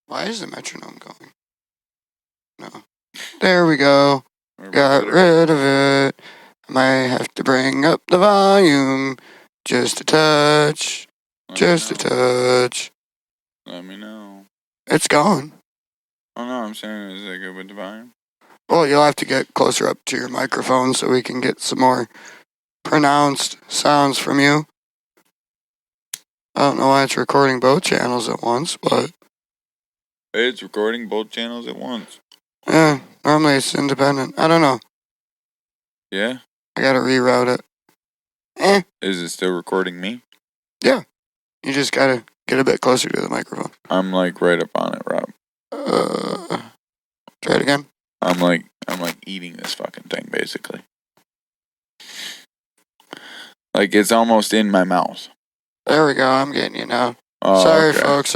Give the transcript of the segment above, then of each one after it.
Why is the metronome going? No. There we go. Got rid of it. I might have to bring up the volume just a touch. Just a touch. Let me know. It's gone. Oh no, I'm saying, is it good with the volume? Well, you'll have to get closer up to your microphone so we can get some more pronounced sounds from you. I don't know why it's recording both channels at once, but... It's recording both channels at once. Yeah, normally it's independent. I don't know. Yeah? I gotta reroute it. Is it still recording me? Yeah. You just gotta get a bit closer to the microphone. I'm like right up on it, Rob. Try it again. I'm like eating this fucking thing, basically. Like it's almost in my mouth. There we go. I'm getting you now. Oh, Sorry, okay. folks.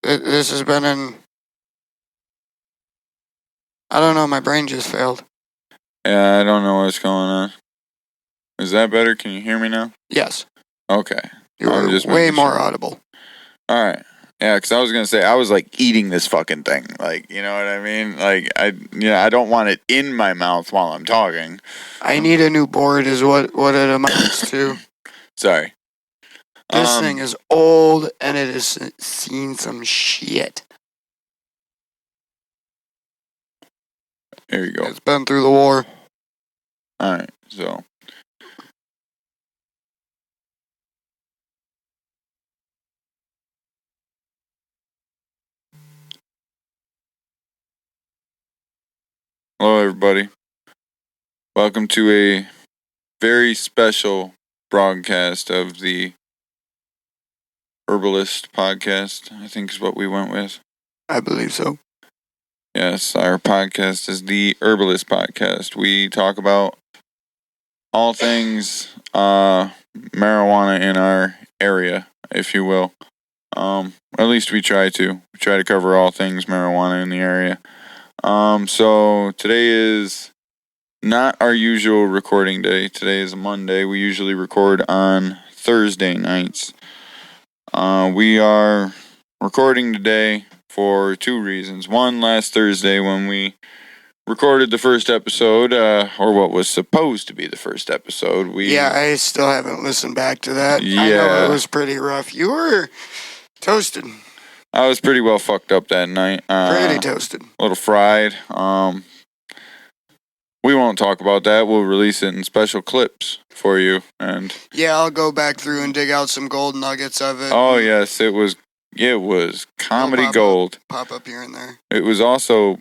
This has been I don't know. My brain just failed. Yeah, I don't know what's going on. Is that better? Can you hear me now? Yes. Okay. You were way more audible. All right. Yeah, because I was going to say, I was like eating this fucking thing. Like, you know what I mean? Like, I don't want it in my mouth while I'm talking. I need a new board is what it amounts to. Sorry. This thing is old and it has seen some shit. There you go. It's been through the war. All right, so. Hello, everybody. Welcome to a very special broadcast of the Herbalist podcast, I think is what we went with. I believe so. Yes, our podcast is the Herbalist podcast. We talk about all things marijuana in our area, if you will. At least we try to. We try to cover all things marijuana in the area. So today is not our usual recording day. Today is a Monday. We usually record on Thursday nights. We are recording today for two reasons. One, last Thursday when we recorded the first episode, or what was supposed to be the first episode. Yeah, I still haven't listened back to that. Yeah. I know it was pretty rough. You were toasted. I was pretty well fucked up that night. Pretty toasted. A little fried. We won't talk about that. We'll release it in special clips for you. And yeah, I'll go back through and dig out some gold nuggets of it. Oh yes, it was comedy gold. Pop up here and there. It was also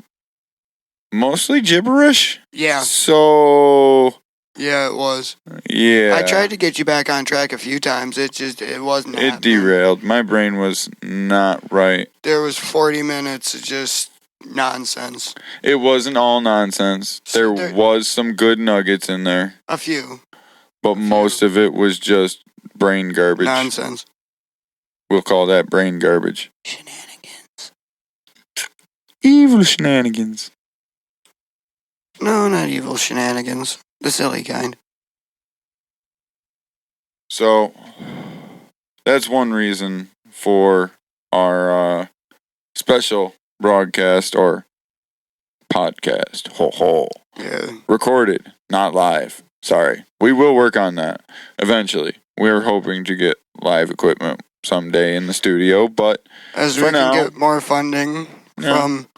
mostly gibberish. Yeah. So yeah, it was. Yeah. I tried to get you back on track a few times. It wasn't happening. It derailed. My brain was not right. There was 40 minutes of just nonsense. It wasn't all nonsense. There was some good nuggets in there. A few. But most of it was just brain garbage. Nonsense. We'll call that brain garbage. Shenanigans. Evil shenanigans. No, not evil shenanigans. The silly kind. So, that's one reason for our special broadcast or podcast. Ho ho. Yeah. Recorded, not live. Sorry. We will work on that eventually. We're hoping to get live equipment someday in the studio, but as we can get more funding from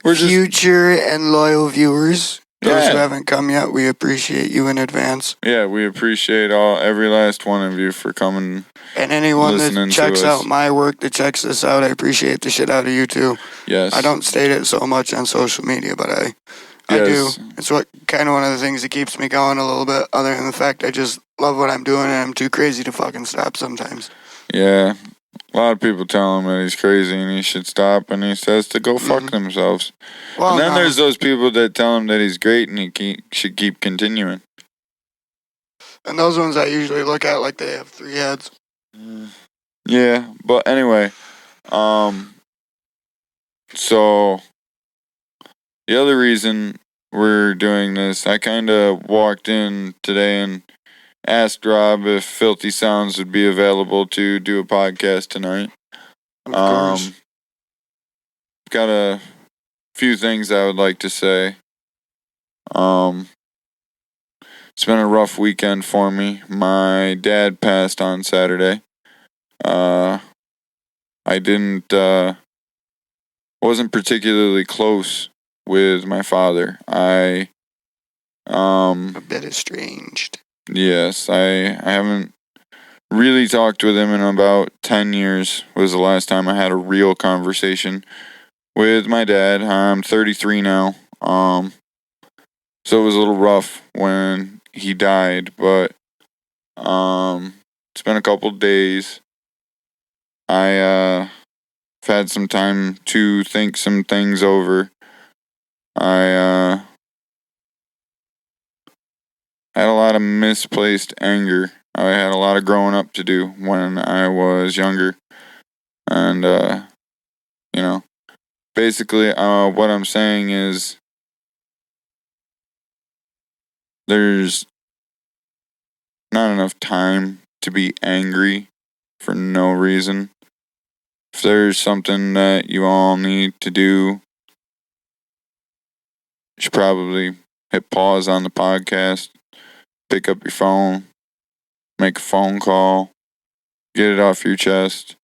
future and loyal viewers, those who haven't come yet, we appreciate you in advance. Yeah, we appreciate every last one of you for coming. And anyone that checks out my work, that checks this out, I appreciate the shit out of you too. Yes. I don't state it so much on social media, but I do. It's one of the things that keeps me going a little bit, other than the fact I just love what I'm doing and I'm too crazy to fucking stop sometimes. Yeah. A lot of people tell him that he's crazy and he should stop, and he says to go fuck themselves. Well, and then there's those people that tell him that he's great and he should keep continuing. And those ones I usually look at like they have three heads. Yeah, but anyway, so the other reason we're doing this, I kind of walked in today and asked Rob if Filthy Sounds would be available to do a podcast tonight. Of course. got a few things I would like to say. It's been a rough weekend for me. My dad passed on Saturday. I wasn't particularly close with my father. A bit estranged. Yes, I haven't really talked with him in about 10 years was the last time I had a real conversation with my dad. I'm 33 now. So it was a little rough when he died, but it's been a couple days. I've had some time to think some things over. I had a lot of misplaced anger. I had a lot of growing up to do when I was younger. And, basically, what I'm saying is there's not enough time to be angry for no reason. If there's something that you all need to do, you should probably hit pause on the podcast, pick up your phone, make a phone call, get it off your chest,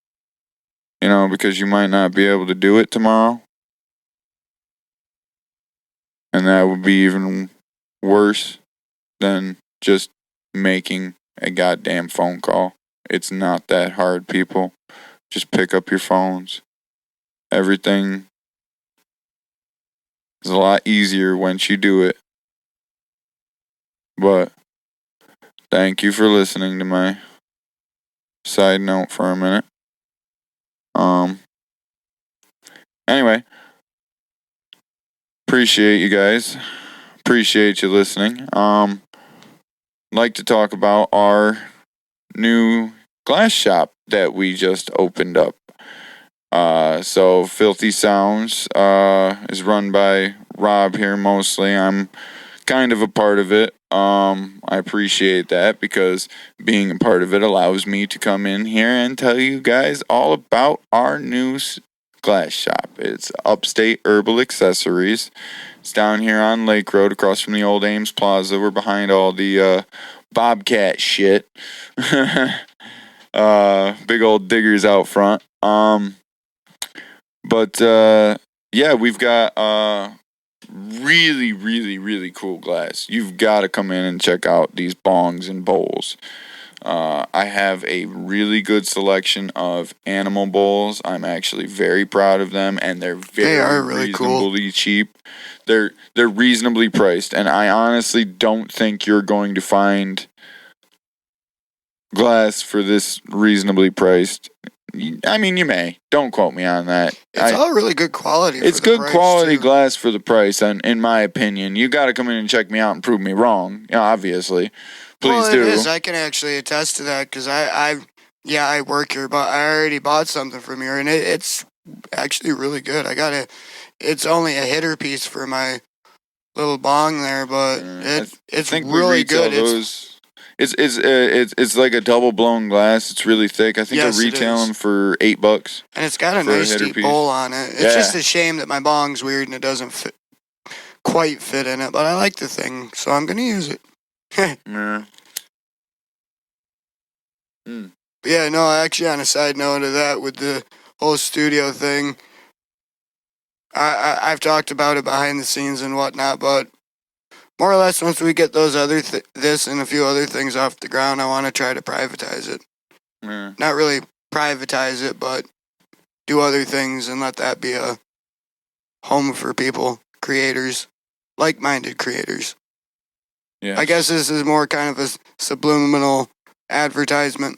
because you might not be able to do it tomorrow. And that would be even worse than just making a goddamn phone call. It's not that hard, people. Just pick up your phones. Everything is a lot easier once you do it. But thank you for listening to my side note for a minute. Anyway, appreciate you guys. Appreciate you listening. Like to talk about our new glass shop that we just opened up. So Filthy Sounds is run by Rob here mostly. I'm kind of a part of it. I appreciate that because being a part of it allows me to come in here and tell you guys all about our new glass shop. It's Upstate Herbal Accessories. It's down here on Lake Road across from the old Ames Plaza. We're behind all the Bobcat shit. Big old diggers out front. But we've got really, really, really cool glass. You've got to come in and check out these bongs and bowls. I have a really good selection of animal bowls. I'm actually very proud of them, and they're really reasonably cheap. They're reasonably priced, and I honestly don't think you're going to find glass for this reasonably priced. I mean, you may. Don't quote me on that. It's all really good quality. It's good quality glass for the price, and in my opinion, you got to come in and check me out and prove me wrong. Obviously, please do. It is. I can actually attest to that because I work here, but I already bought something from here, and it's actually really good. It's only a hitter piece for my little bong there, but it's really good. It's like a double blown glass. It's really thick. I think they're retailing for $8. And it's got a nice deep bowl on it. It's just a shame that my bong's weird and it doesn't quite fit in it, but I like the thing, so I'm gonna use it. Yeah. Yeah, no, actually on a side note of that with the whole studio thing, I've talked about it behind the scenes and whatnot, but more or less once we get those this and a few other things off the ground, I want to try to privatize it. Yeah. Not really privatize it, but do other things and let that be a home for people, creators, like-minded creators. Yes. I guess this is more kind of a subliminal advertisement.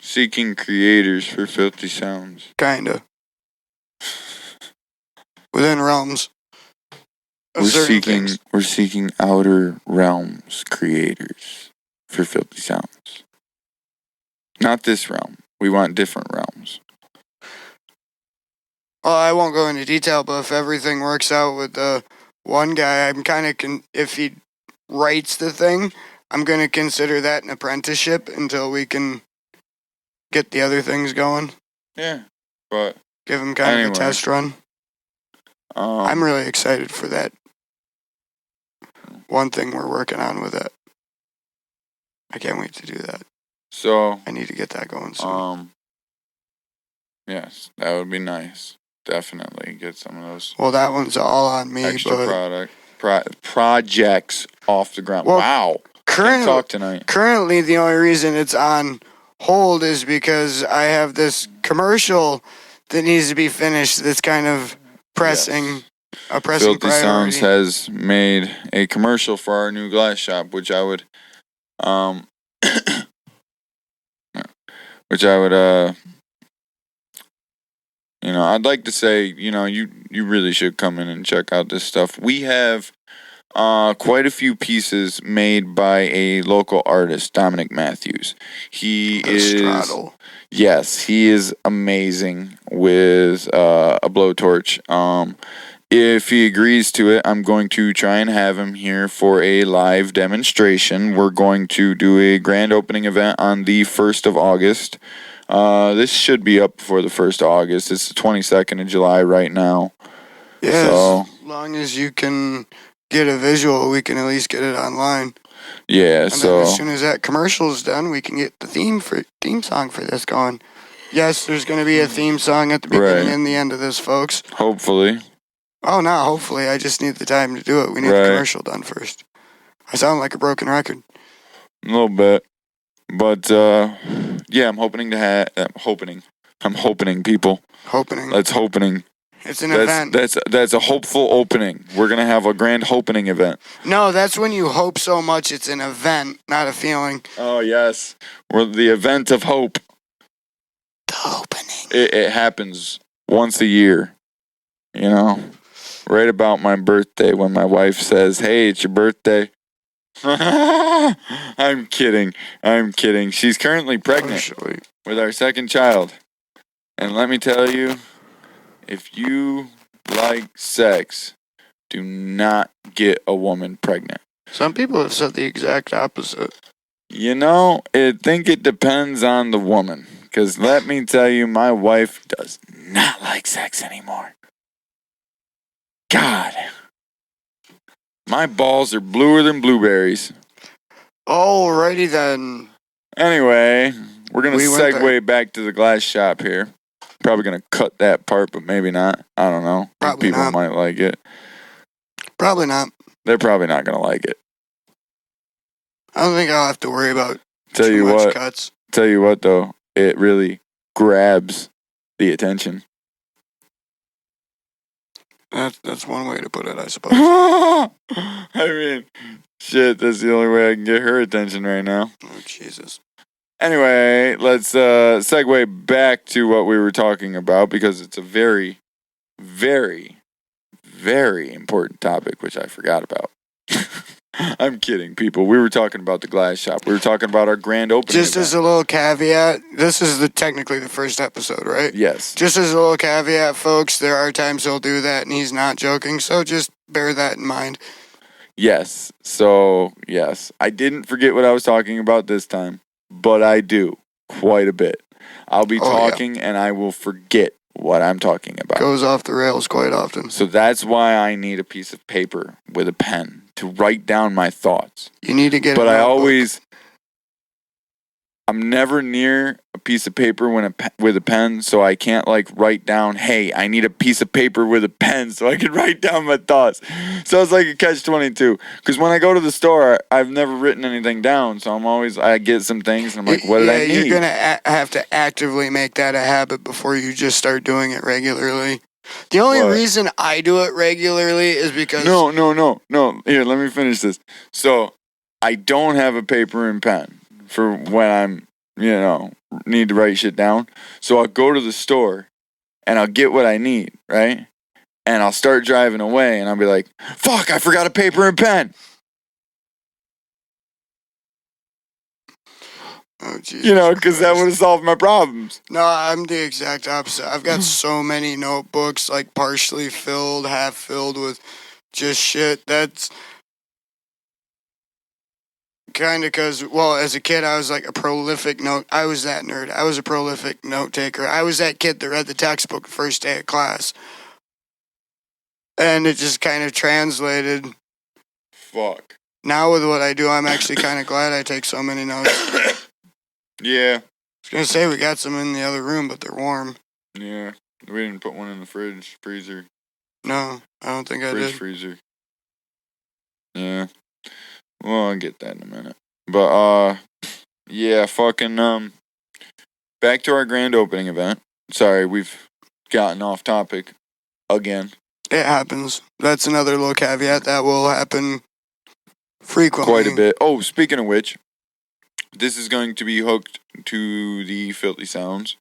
Seeking creators for Filthy Sounds. Kinda. Within realms. We're seeking outer realms creators for Filthy Sounds. Not this realm. We want different realms. Well, I won't go into detail, but if everything works out with the one guy, I'm kind of if he writes the thing, I'm going to consider that an apprenticeship until we can get the other things going. Yeah, but Give them kind of Anyway. a test run. I'm really excited for that. One thing we're working on with it. I can't wait to do that. So I need to get that going soon. Yes, that would be nice. Definitely get some of those. Well, that one's all on me. Extra projects off the ground. Well, wow. Can't talk tonight. Currently, the only reason it's on hold is because I have this commercial that needs to be finished. That's kind of pressing. A pressing Filthy priority. Sounds has made a commercial for our new glass shop, which I would, I'd like to say, you really should come in and check out this stuff. We have quite a few pieces made by a local artist, Dominic Matthews. He is amazing with a blowtorch. If he agrees to it, I'm going to try and have him here for a live demonstration. We're going to do a grand opening event on the 1st of August. This should be up before the 1st of August. It's the 22nd of July right now. Yeah, so, as long as you can get a visual, we can at least get it online. Yeah, and then as soon as that commercial is done, we can get the theme song for this going. Yes, there's going to be a theme song at the beginning and the end of this, folks. Hopefully. Oh, no, hopefully. I just need the time to do it. We need the commercial done first. I sound like a broken record. A little bit. But, I'm hoping to have... I'm hoping, people. That's hoping. It's an event. That's a hopeful opening. We're going to have a grand opening event. No, that's when you hope so much it's an event, not a feeling. Oh, yes. We're the event of hope. The opening. It happens once a year, right about my birthday when my wife says, hey, it's your birthday. I'm kidding. She's currently pregnant with our second child. And let me tell you, if you like sex, do not get a woman pregnant. Some people have said the exact opposite. I think it depends on the woman. Because let me tell you, my wife does not like sex anymore. God. My balls are bluer than blueberries. Alrighty then. Anyway, we're going to segue back to the glass shop here. Probably going to cut that part, but maybe not. I don't know. Probably people might like it. Probably not. They're probably not going to like it. I don't think I'll have to worry about too much what, cuts. Tell you what, though. It really grabs the attention. That's one way to put it, I suppose. I mean, shit, that's the only way I can get her attention right now. Oh, Jesus. Anyway, let's segue back to what we were talking about because it's a very, very, very important topic, which I forgot about. I'm kidding, people. We were talking about the glass shop. We were talking about our grand opening. Just as a little caveat, this is technically the first episode, right? Yes. Just as a little caveat, folks, there are times he'll do that and he's not joking, so just bear that in mind. Yes. So, yes. I didn't forget what I was talking about this time, but I do quite a bit. I'll be talking and I will forget what I'm talking about. Goes off the rails quite often. So that's why I need a piece of paper with a pen to write down my thoughts. You need to get. But I'm never near a piece of paper with a pen, so I can't write down, hey, I need a piece of paper with a pen so I can write down my thoughts. So it's like a catch-22. Because when I go to the store, I've never written anything down, so I get some things, and I'm like, what did I need? You're going to have to actively make that a habit before you just start doing it regularly. The only reason I do it regularly is because... No. Here, let me finish this. So, I don't have a paper and pen for when I'm, need to write shit down. So I'll go to the store and I'll get what I need, right? And I'll start driving away and I'll be like, fuck, I forgot a paper and pen. Oh, Jesus because that would have solved my problems. No, I'm the exact opposite. I've got so many notebooks, partially filled, half filled with just shit. kind of because, well, as a kid, I was like a prolific note. I was that nerd. I was a prolific note taker. I was that kid that read the textbook the first day of class. And it just kind of translated. Fuck. Now with what I do, I'm actually kind of glad I take so many notes. Yeah. I was going to say we got some in the other room, but they're warm. Yeah. We didn't put one in the freezer. No, I don't think I did. Freezer. Yeah. Well, I'll get that in a minute. But, yeah, fucking, back to our grand opening event. Sorry, we've gotten off topic again. It happens. That's another little caveat that will happen frequently. Quite a bit. Oh, speaking of which, this is going to be hooked to the Filthy Sounds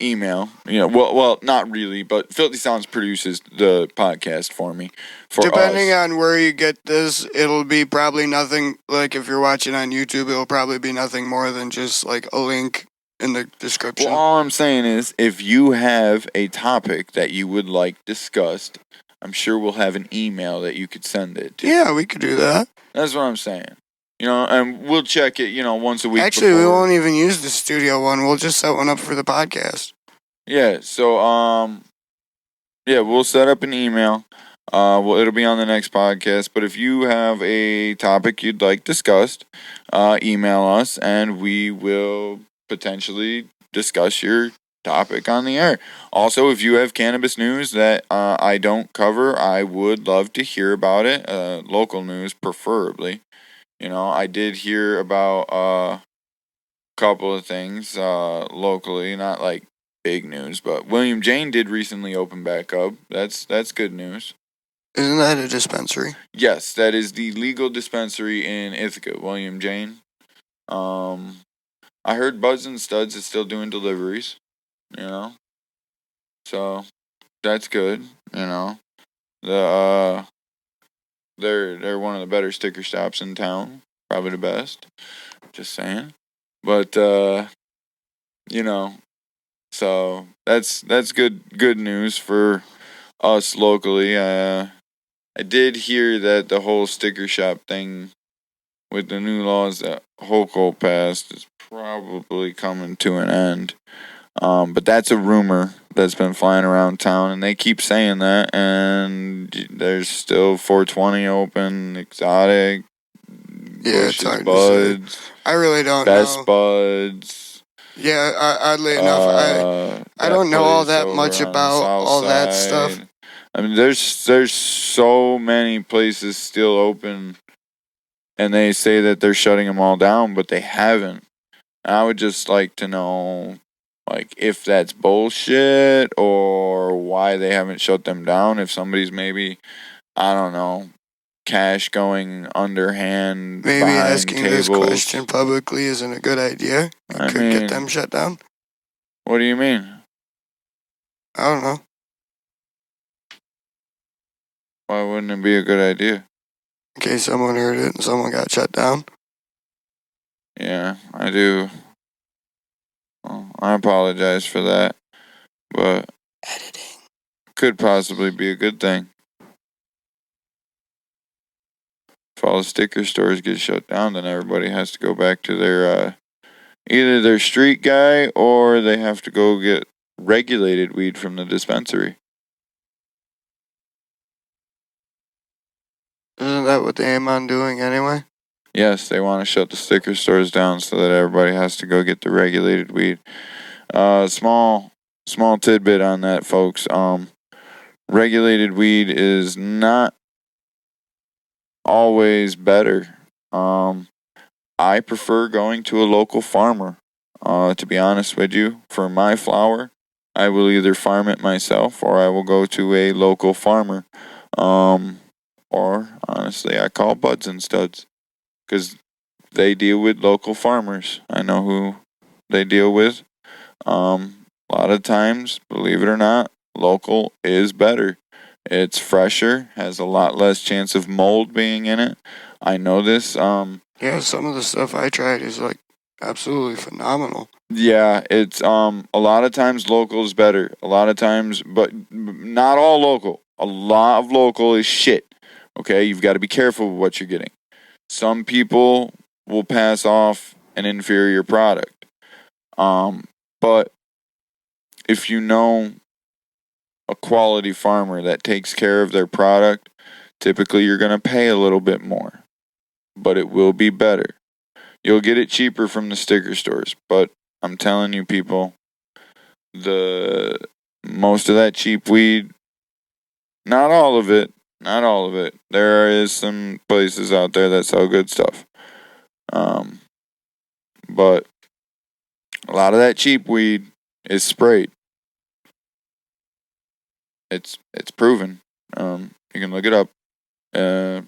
email. Well, not really, but Filthy Sounds produces the podcast for me. Depending on where you get this, it'll be probably nothing, like if you're watching on YouTube, it'll probably be nothing more than just like a link in the description. Well, all I'm saying is, if you have a topic that you would like discussed, I'm sure we'll have an email that you could send it to. Yeah, we could do that. That's what I'm saying. And we'll check it, once a week. Actually, we won't even use the studio one. We'll just set one up for the podcast. Yeah, so, we'll set up an email. It'll be on the next podcast. But if you have a topic you'd like discussed, email us, and we will potentially discuss your topic on the air. Also, if you have cannabis news that I don't cover, I would love to hear about it. Local news, preferably. I did hear about a couple of things locally, not like big news, but William Jane did recently open back up. That's good news. Isn't that a dispensary? Yes, that is the legal dispensary in Ithaca, William Jane. I heard Buds and Studs is still doing deliveries, so that's good, The they're one of the better sticker shops in town, probably the best. Just saying, but so that's good news for us locally. I did hear that the whole sticker shop thing with the new laws that Hochul passed is probably coming to an end. But that's a rumor that's been flying around town, and they keep saying that, and there's still 420 open, Exotic, Bush's Buds. I really don't Best know. Buds. Yeah, oddly enough, I don't know all that much about all that stuff. I mean, there's so many places still open, and they say that they're shutting them all down, but they haven't. And I would just like to know, like, if that's bullshit or why they haven't shut them down. If somebody's maybe, I don't know, cash going underhand, maybe asking tables. This question publicly isn't a good idea. It could get them shut down. What do you mean? I don't know. Why wouldn't it be a good idea? In case someone heard it and someone got shut down. Yeah, I do. Well, I apologize for that, but editing could possibly be a good thing. If all the sticker stores get shut down, then everybody has to go back to their either their street guy or they have to go get regulated weed from the dispensary. Isn't that what they aim on doing anyway? Yes, they want to shut the sticker stores down so that everybody has to go get the regulated weed. Small tidbit on that, folks. Regulated weed is not always better. I prefer going to a local farmer. To be honest with you, for my flower, I will either farm it myself or I will go to a local farmer. Or honestly, I call Buds and Studs because they deal with local farmers. I know who they deal with. A lot of times, believe it or not, local is better. It's fresher, has a lot less chance of mold being in it. I know this. Yeah, some of the stuff I tried is like absolutely phenomenal. Yeah, it's a lot of times local is better. A lot of times, but not all local. A lot of local is shit. Okay, you've got to be careful with what you're getting. Some people will pass off an inferior product. But if you know a quality farmer that takes care of their product, typically you're going to pay a little bit more, but it will be better. You'll get it cheaper from the sticker stores, but I'm telling you people, the most of that cheap weed, not all of it, there is some places out there that sell good stuff. But a lot of that cheap weed is sprayed. It's proven. You can look it up. I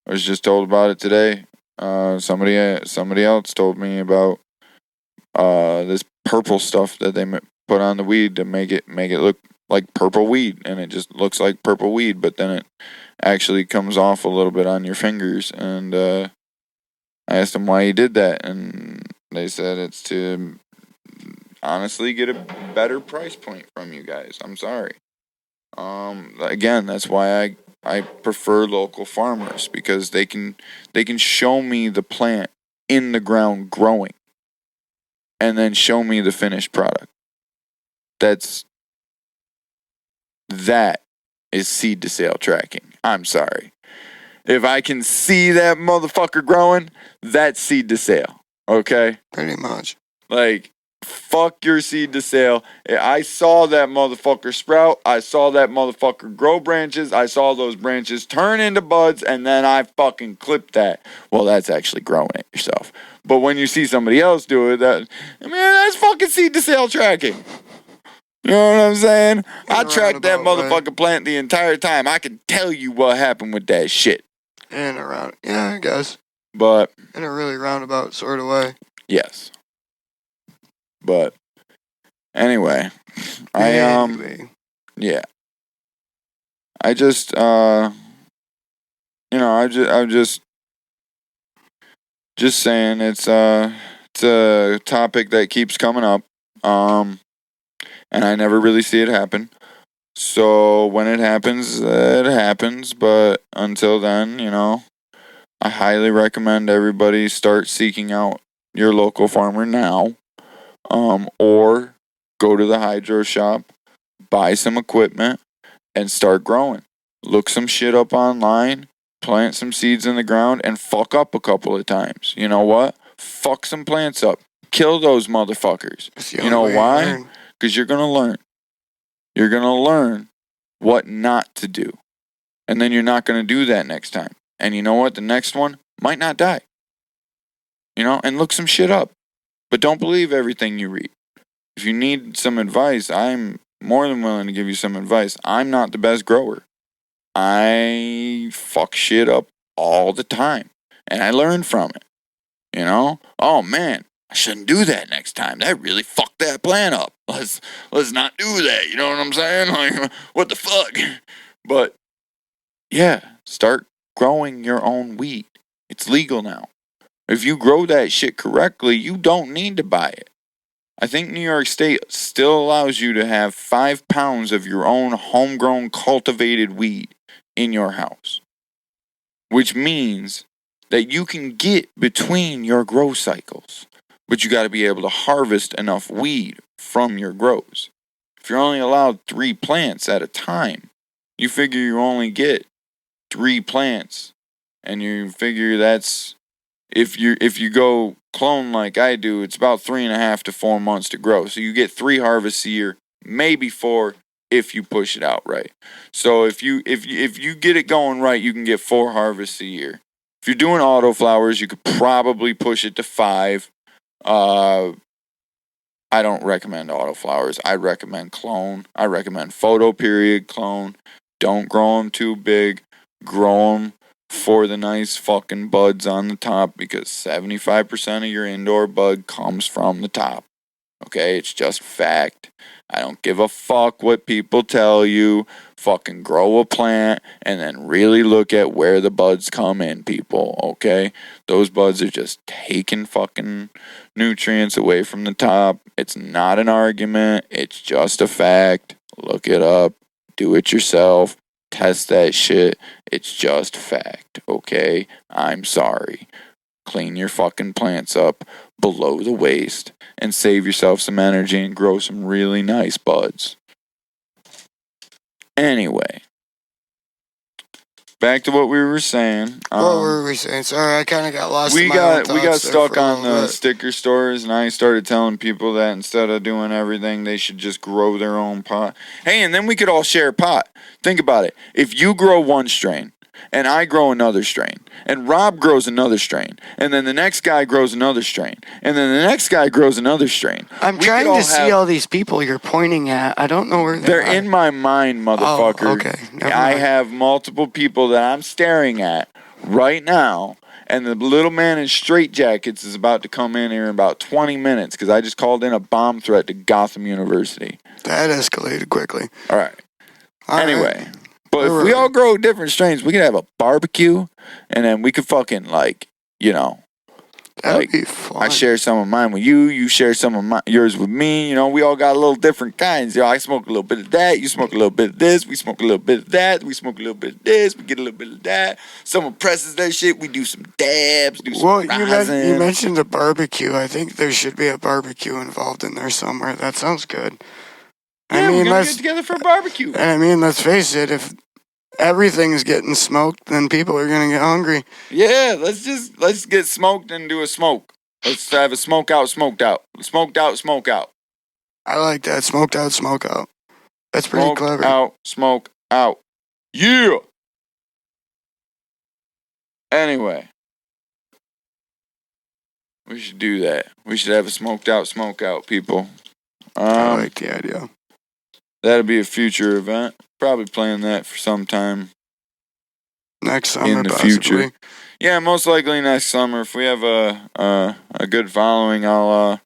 was just told about it today. Somebody else told me about this purple stuff that they put on the weed to make it look like purple weed, and it just looks like purple weed, but then it actually comes off a little bit on your fingers. And I asked them why he did that, and they said it's to honestly get a better price point from you guys. I'm sorry. Again, that's why I prefer local farmers, because they can show me the plant in the ground growing and then show me the finished product. That is seed to sale tracking. I'm sorry. If I can see that motherfucker growing, that's seed to sale. Okay? Pretty much. Like, fuck your seed to sale. I saw that motherfucker sprout. I saw that motherfucker grow branches. I saw those branches turn into buds, and then I fucking clipped that. Well, that's actually growing it yourself. But when you see somebody else do it, that's fucking seed to sale tracking. You know what I'm saying? I tracked that motherfucking plant the entire time. I can tell you what happened with that shit. Yeah, I guess. But in a really roundabout sort of way. Yes. But anyway, yeah. I just I'm just saying it's a topic that keeps coming up. And I never really see it happen. So when it happens, but until then, I highly recommend everybody start seeking out your local farmer now. Or go to the hydro shop, buy some equipment, and start growing. Look some shit up online, plant some seeds in the ground, and fuck up a couple of times. You know what? Fuck some plants up. Kill those motherfuckers. You know why? Because you're going to learn. You're going to learn what not to do. And then you're not going to do that next time. And you know what? The next one might not die. And look some shit up. But don't believe everything you read. If you need some advice, I'm more than willing to give you some advice. I'm not the best grower. I fuck shit up all the time. And I learn from it. Oh man, I shouldn't do that next time. That really fucked that plant up. Let's not do that. You know what I'm saying? Like, what the fuck? But yeah, start growing your own weed. It's legal now. If you grow that shit correctly, you don't need to buy it. I think New York State still allows you to have 5 pounds of your own homegrown cultivated weed in your house. Which means that you can get between your grow cycles. But you got to be able to harvest enough weed from your grows. If you're only allowed 3 plants at a time, you figure you only get 3 plants. And you figure that's... If you go clone like I do, it's about 3.5 to 4 months to grow. So you get 3 harvests a year, maybe 4 if you push it out right. So if you get it going right, you can get 4 harvests a year. If you're doing autoflowers, you could probably push it to 5. I don't recommend autoflowers. I recommend clone. I recommend photo period clone. Don't grow them too big. Grow them for the nice fucking buds on the top, because 75% of your indoor bud comes from the top. Okay, it's just fact. I don't give a fuck what people tell you. Fucking grow a plant and then really look at where the buds come in, people. Okay, those buds are just taking fucking nutrients away from the top. It's not an argument. It's just a fact. Look it up. Do it yourself. Test that shit. It's just fact, okay? I'm sorry. Clean your fucking plants up below the waist and save yourself some energy and grow some really nice buds. Anyway, back to what we were saying. What were we saying? Sorry, I kind of got lost. We in my own got thoughts stuck there on for a little the bit. sticker stores, and I started telling people that instead of doing everything, they should just grow their own pot. Hey, and then we could all share a pot. Think about it. If you grow one strain, and I grow another strain, and Rob grows another strain, and then the next guy grows another strain, and then the next guy grows another strain. I'm trying to see all these people you're pointing at. I don't know where they're are. in my mind, motherfucker. Oh, okay. Never I mind. have multiple people that I'm staring at right now, and the little man in straitjackets is about to come in here in about 20 minutes because I just called in a bomb threat to Gotham University. That escalated quickly. All right. Anyway. Right. But if we all grow different strains, we could have a barbecue, and then we could fucking, like, you know. That would like, be fun. I share some of mine with you, you share some of yours with me, you know, we all got a little different kinds. You know, I smoke a little bit of that, you smoke a little bit of this, we smoke a little bit of that, we smoke a little bit of this, we get a little bit of that. Someone presses their shit, we do some dabs, do some rosin. You mentioned the barbecue. I think there should be a barbecue involved in there somewhere. That sounds good. Yeah, we're gonna get together for a barbecue. And I mean, let's face it, if everything's getting smoked, then people are gonna get hungry. Yeah, let's get smoked and do a smoke. Let's have a smoked out. Smoked out, smoke out. I like that. Smoked out, smoke out. That's pretty clever. Smoke out. Yeah! Anyway. We should do that. We should have a smoked out, smoke out, people. I like the idea. That'll be a future event. Probably plan that for some time. Next summer, in the possibly. future. Yeah, most likely next summer. If we have a good following, I'll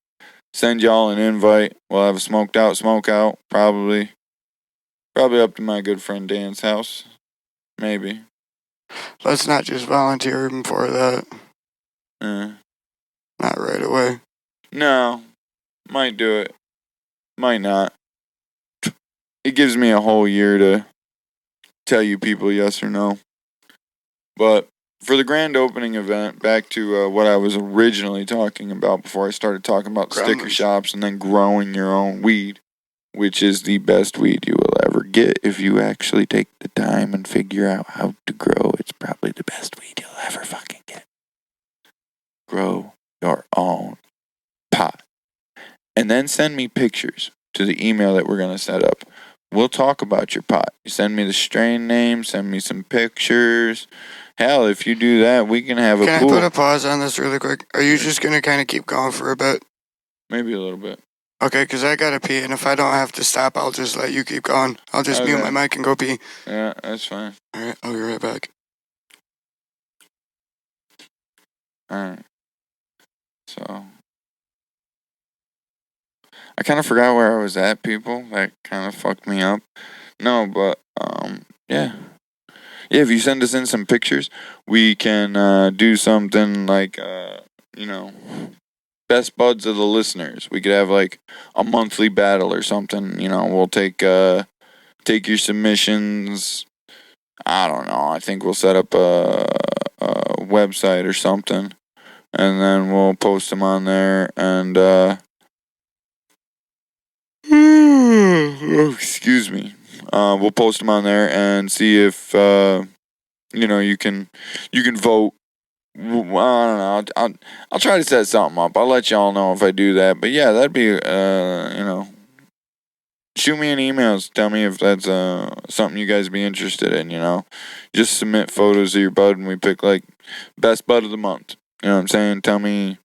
send y'all an invite. We'll have a smoked out, smoke out. Probably up to my good friend Dan's house. Maybe. Let's not just volunteer him for that. Not right away. No. Might do it. Might not. It gives me a whole year to tell you people yes or no. But for the grand opening event, back to what I was originally talking about before I started talking about sticker shops and then growing your own weed, which is the best weed you will ever get if you actually take the time and figure out how to grow. It's probably the best weed you'll ever fucking get. Grow your own pot. And then send me pictures to the email that we're going to set up. We'll talk about your pot. You send me the strain name, send me some pictures. Hell, if you do that, we can have a pool. Can I put a pause on this really quick? Are you just going to kind of keep going for a bit? Maybe a little bit. Okay, because I got to pee, and if I don't have to stop, I'll just let you keep going. I'll just mute my mic and go pee. Yeah, that's fine. All right, I'll be right back. All right. So, I kind of forgot where I was at, people. That kind of fucked me up. No, but, yeah. Yeah, if you send us in some pictures, we can do something like, you know, best buds of the listeners. We could have like a monthly battle or something. You know, we'll take your submissions. I don't know. I think we'll set up a website or something, and then we'll post them on there. And excuse me. We'll post them on there and see if you know you can vote. I don't know. I'll try to set something up. I'll let y'all know if I do that. But yeah, that'd be you know. Shoot me an email. Tell me if that's something you guys be interested in. You know, just submit photos of your bud, and we pick like best bud of the month. You know what I'm saying? Tell me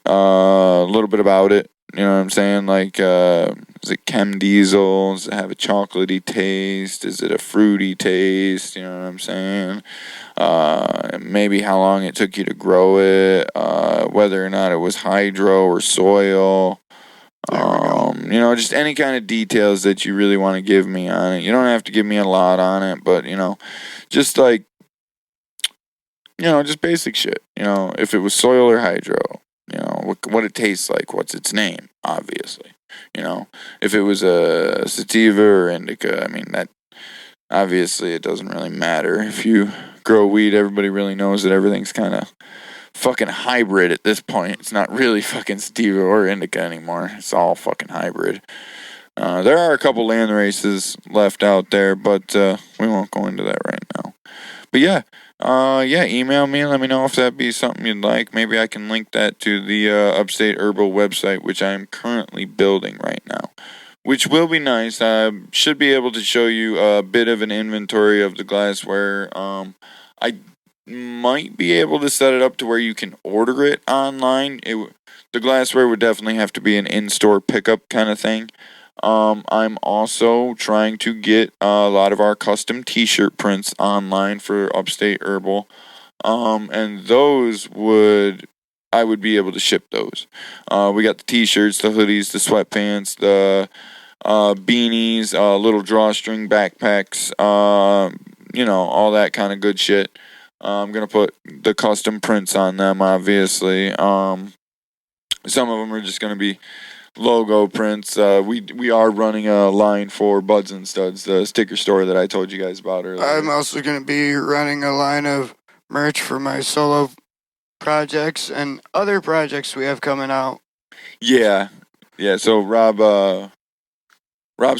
a little bit about it. You know what I'm saying? Like, is it Chem Diesel? Does it have a chocolatey taste? Is it a fruity taste? You know what I'm saying? Maybe how long it took you to grow it, whether or not it was hydro or soil. You know, just any kind of details that you really want to give me on it. You don't have to give me a lot on it, but, you know, just like, you know, just basic shit. You know, if it was soil or hydro. You know, what it tastes like, what's its name, obviously. You know, if it was a sativa or indica, I mean, obviously it doesn't really matter. If you grow weed, everybody really knows that everything's kind of fucking hybrid at this point. It's not really fucking sativa or indica anymore. It's all fucking hybrid. There are a couple land races left out there, but we won't go into that right now. But yeah, email me and let me know if that'd be something you'd like. Maybe I can link that to the Upstate Herbal website, which I'm currently building right now, which will be nice. I should be able to show you a bit of an inventory of the glassware. I might be able to set it up to where you can order it online. The glassware would definitely have to be an in-store pickup kind of thing. I'm also trying to get a lot of our custom t-shirt prints online for Upstate Herbal. And I would be able to ship those. We got the t-shirts, the hoodies, the sweatpants, the beanies, little drawstring backpacks, all that kind of good shit. I'm going to put the custom prints on them, obviously. Some of them are just going to be logo prints. We are running a line for Buds and Studs, the sticker store that I told you guys about earlier. I'm also going to be running a line of merch for my solo projects and other projects we have coming out. Yeah. So Rob's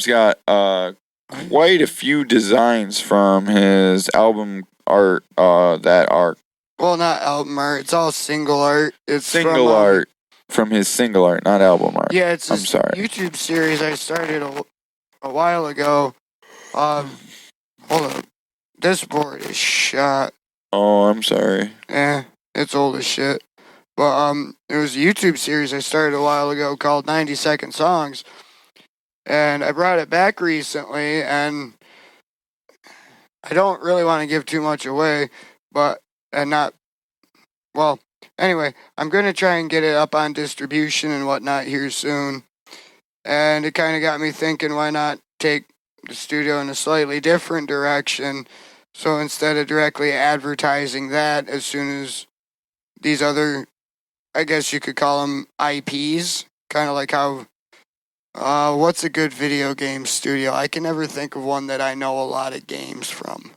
got quite a few designs from his album art that are... Well, not album art. It's all single art. It's single art from his single art, not album art. Yeah, it's a YouTube series I started a while ago. Hold up. This board is shot. Oh, I'm sorry. Yeah, it's old as shit. But it was a YouTube series I started a while ago called 90-Second Songs. And I brought it back recently, and I don't really want to give too much away, anyway, I'm going to try and get it up on distribution and whatnot here soon. And it kind of got me thinking, why not take the studio in a slightly different direction? So instead of directly advertising that, as soon as these other, I guess you could call them IPs, kind of like how, what's a good video game studio? I can never think of one that I know a lot of games from.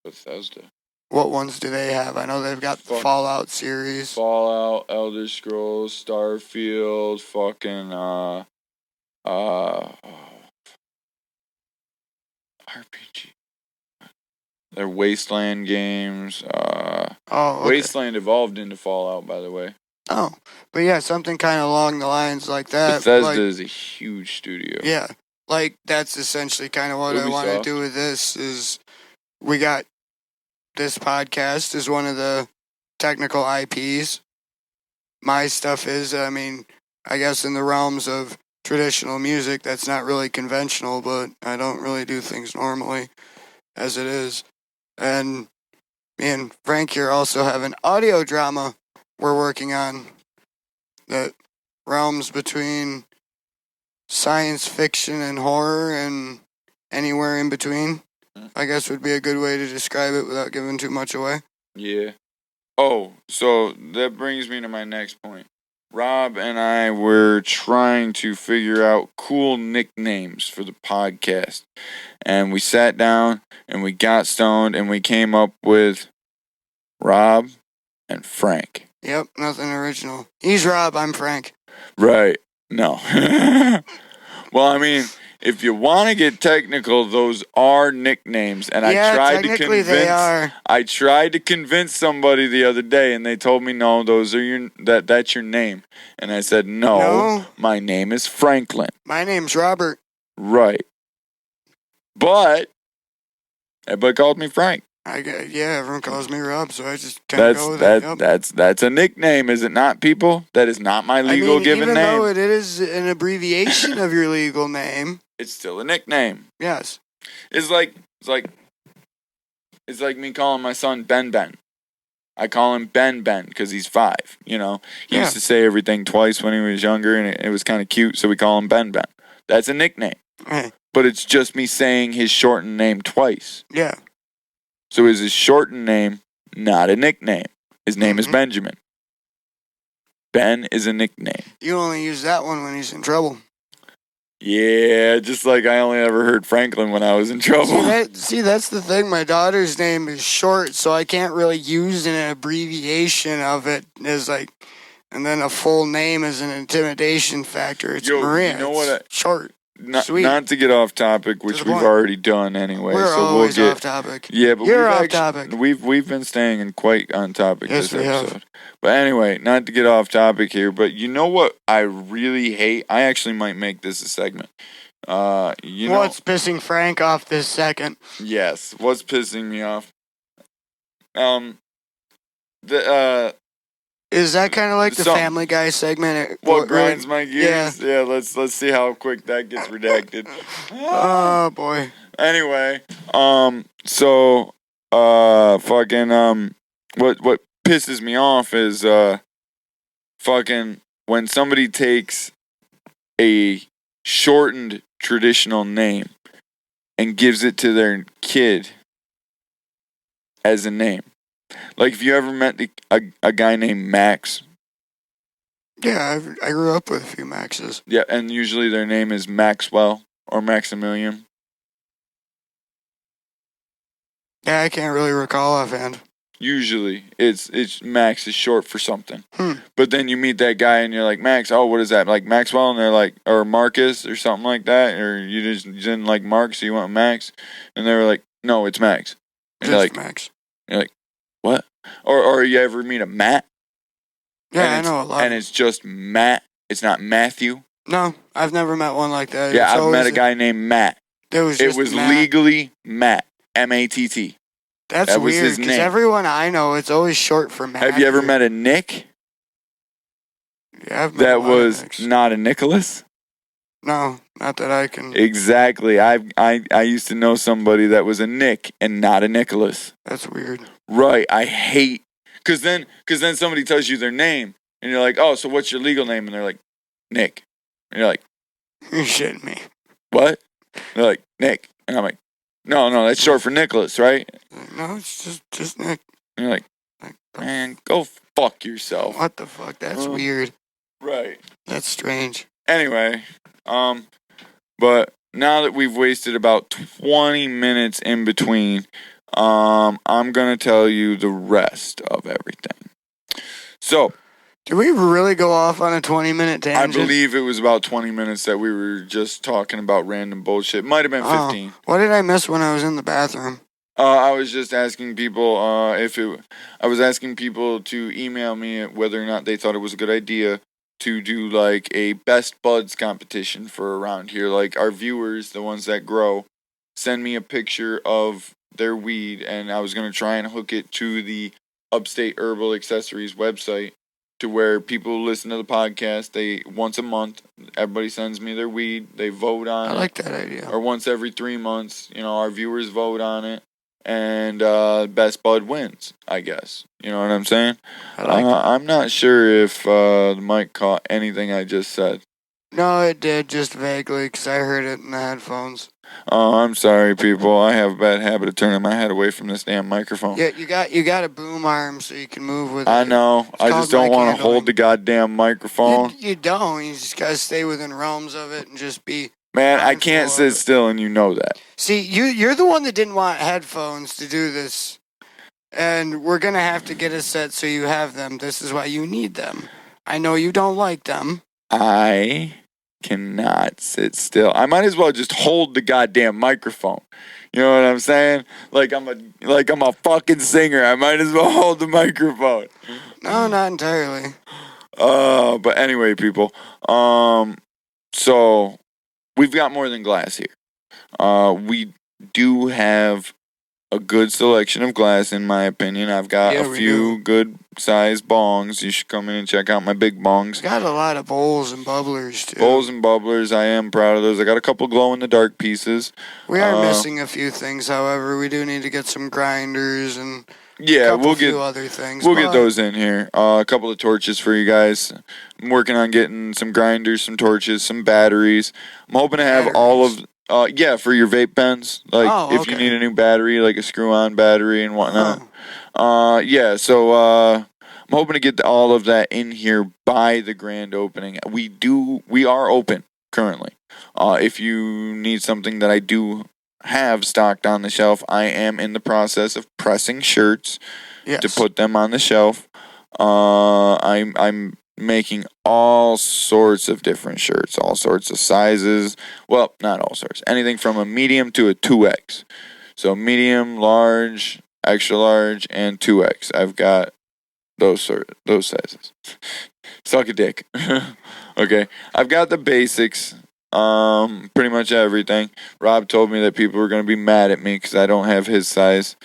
Bethesda. What ones do they have? I know they've got the Fallout series. Fallout, Elder Scrolls, Starfield, fucking, RPG. They're Wasteland games. Okay. Wasteland evolved into Fallout, by the way. Oh, but yeah, something kind of along the lines like that. Bethesda is a huge studio. Yeah, that's essentially kind of what Ubisoft. I want to do with this is we got this podcast is one of the technical IPs. My stuff is, I guess in the realms of traditional music, that's not really conventional, but I don't really do things normally as it is. And me and Frank here also have an audio drama we're working on that realms between science fiction and horror and anywhere in between. I guess would be a good way to describe it without giving too much away. Yeah. Oh, so that brings me to my next point. Rob and I were trying to figure out cool nicknames for the podcast. And we sat down and we got stoned and we came up with Rob and Frank. Yep, nothing original. He's Rob, I'm Frank. Right. No. Well, if you want to get technical, those are nicknames, and I tried to convince somebody the other day, and they told me no, those are that's your name, and I said no, my name is Franklin. My name's Robert. Right, but everybody called me Frank. Everyone calls me Rob, so I just kind of go with that. Yep. That's a nickname, is it not, people? That is not my legal given name. Even though it is an abbreviation of your legal name, it's still a nickname. Yes. It's like me calling my son Ben. I call him Ben because he's 5. He used to say everything twice when he was younger, and it was kind of cute, so we call him Ben. That's a nickname. Right. But it's just me saying his shortened name twice. Yeah. So is his shortened name not a nickname? His name is Benjamin. Ben is a nickname. You only use that one when he's in trouble. Yeah, just like I only ever heard Franklin when I was in trouble. See, that's the thing. My daughter's name is short, so I can't really use an abbreviation of it as like, and then a full name is an intimidation factor. It's Maria. You know what? Short. Sweet. Not to get off topic, which we've already done anyway. We're so always off topic. Yeah, but you're off topic. We've been staying quite on topic this episode. Have. But anyway, not to get off topic here, but you know what I really hate? I actually might make this a segment. What's pissing Frank off this second? Yes, what's pissing me off? Is that kind of like the Family Guy segment? What grinds my gears? Yeah. Let's see how quick that gets redacted. Oh boy. Anyway, what pisses me off is when somebody takes a shortened traditional name and gives it to their kid as a name. Like, if you ever met a guy named Max? Yeah, I grew up with a few Maxes. Yeah, and usually their name is Maxwell or Maximilian. Yeah, I can't really recall offhand. Usually, it's Max is short for something. But then you meet that guy and you're like, Max, oh, what is that? Like Maxwell? And they're like, or Marcus or something like that. Or you didn't like Mark, so you want Max? And they were like, no, it's Max. And just Max. You're like, what? Or you ever meet a Matt? Yeah, I know a lot. And it's just Matt. It's not Matthew. No, I've never met one like that. Yeah, I've met a guy named Matt. It was Matt. Legally Matt. M-A-T-T. That's weird, because everyone I know, it's always short for Matt. Have you ever met a Nick? Yeah, I've met that was not a Nicholas? No, not that I can. Exactly. I used to know somebody that was a Nick and not a Nicholas. That's weird. Right. I hate, because then somebody tells you their name and you're like, oh, so what's your legal name? And they're like, Nick. And you're like, you're shitting me. What? They're like, Nick. And I'm like, no, that's short for Nicholas, right? No, it's just Nick. And you're like, man, go fuck yourself. What the fuck? That's weird. Right. That's strange. Anyway, but now that we've wasted about 20 minutes in between, I'm going to tell you the rest of everything. So, did we really go off on a 20-minute tangent? I believe it was about 20 minutes that we were just talking about random bullshit. Might have been 15. What did I miss when I was in the bathroom? I was just asking people I was asking people to email me whether or not they thought it was a good idea to do like a best buds competition for around here. Like our viewers, the ones that grow, send me a picture of their weed, and I was going to try and hook it to the Upstate Herbal Accessories website to where people listen to the podcast. They once a month, everybody sends me their weed. They vote on it. I like that idea. Or once every 3 months, our viewers vote on it. And best bud wins, I guess. You know what I'm saying? I'm not sure if the mic caught anything I just said. No, it did, just vaguely, because I heard it in the headphones. Oh, I'm sorry, people. I have a bad habit of turning my head away from this damn microphone. Yeah, you got a boom arm so you can move with it. I know. I just don't want to hold the goddamn microphone. You don't. You just got to stay within realms of it and just be... Man, I can't sit still, and you know that. See, you're the one that didn't want headphones to do this. And we're going to have to get a set so you have them. This is why you need them. I know you don't like them. I cannot sit still. I might as well just hold the goddamn microphone. You know what I'm saying? Like I'm a fucking singer. I might as well hold the microphone. No, not entirely. But anyway, people. So we've got more than glass here. We do have a good selection of glass, in my opinion. I've got a few good sized bongs. You should come in and check out my big bongs. Got a lot of bowls and bubblers too. Bowls and bubblers, I am proud of those. I got a couple glow in the dark pieces. We are missing a few things, however. We do need to get some grinders and we'll get other things. We'll get those in here. A couple of torches for you guys. I'm working on getting some grinders, some torches, some batteries. I'm hoping to have all of for your vape pens. Like if you need a new battery, like a screw-on battery and whatnot. So I'm hoping to get all of that in here by the grand opening. We are open currently. If you need something that I do have stocked on the shelf, I am in the process of pressing shirts to put them on the shelf. I'm making all sorts of different shirts, all sorts of sizes. Well, not all sorts. Anything from a medium to a 2X. So medium, large, extra large, and 2X. I've got those sizes. Suck a dick. Okay. I've got the basics. Pretty much everything. Rob told me that people were going to be mad at me because I don't have his size.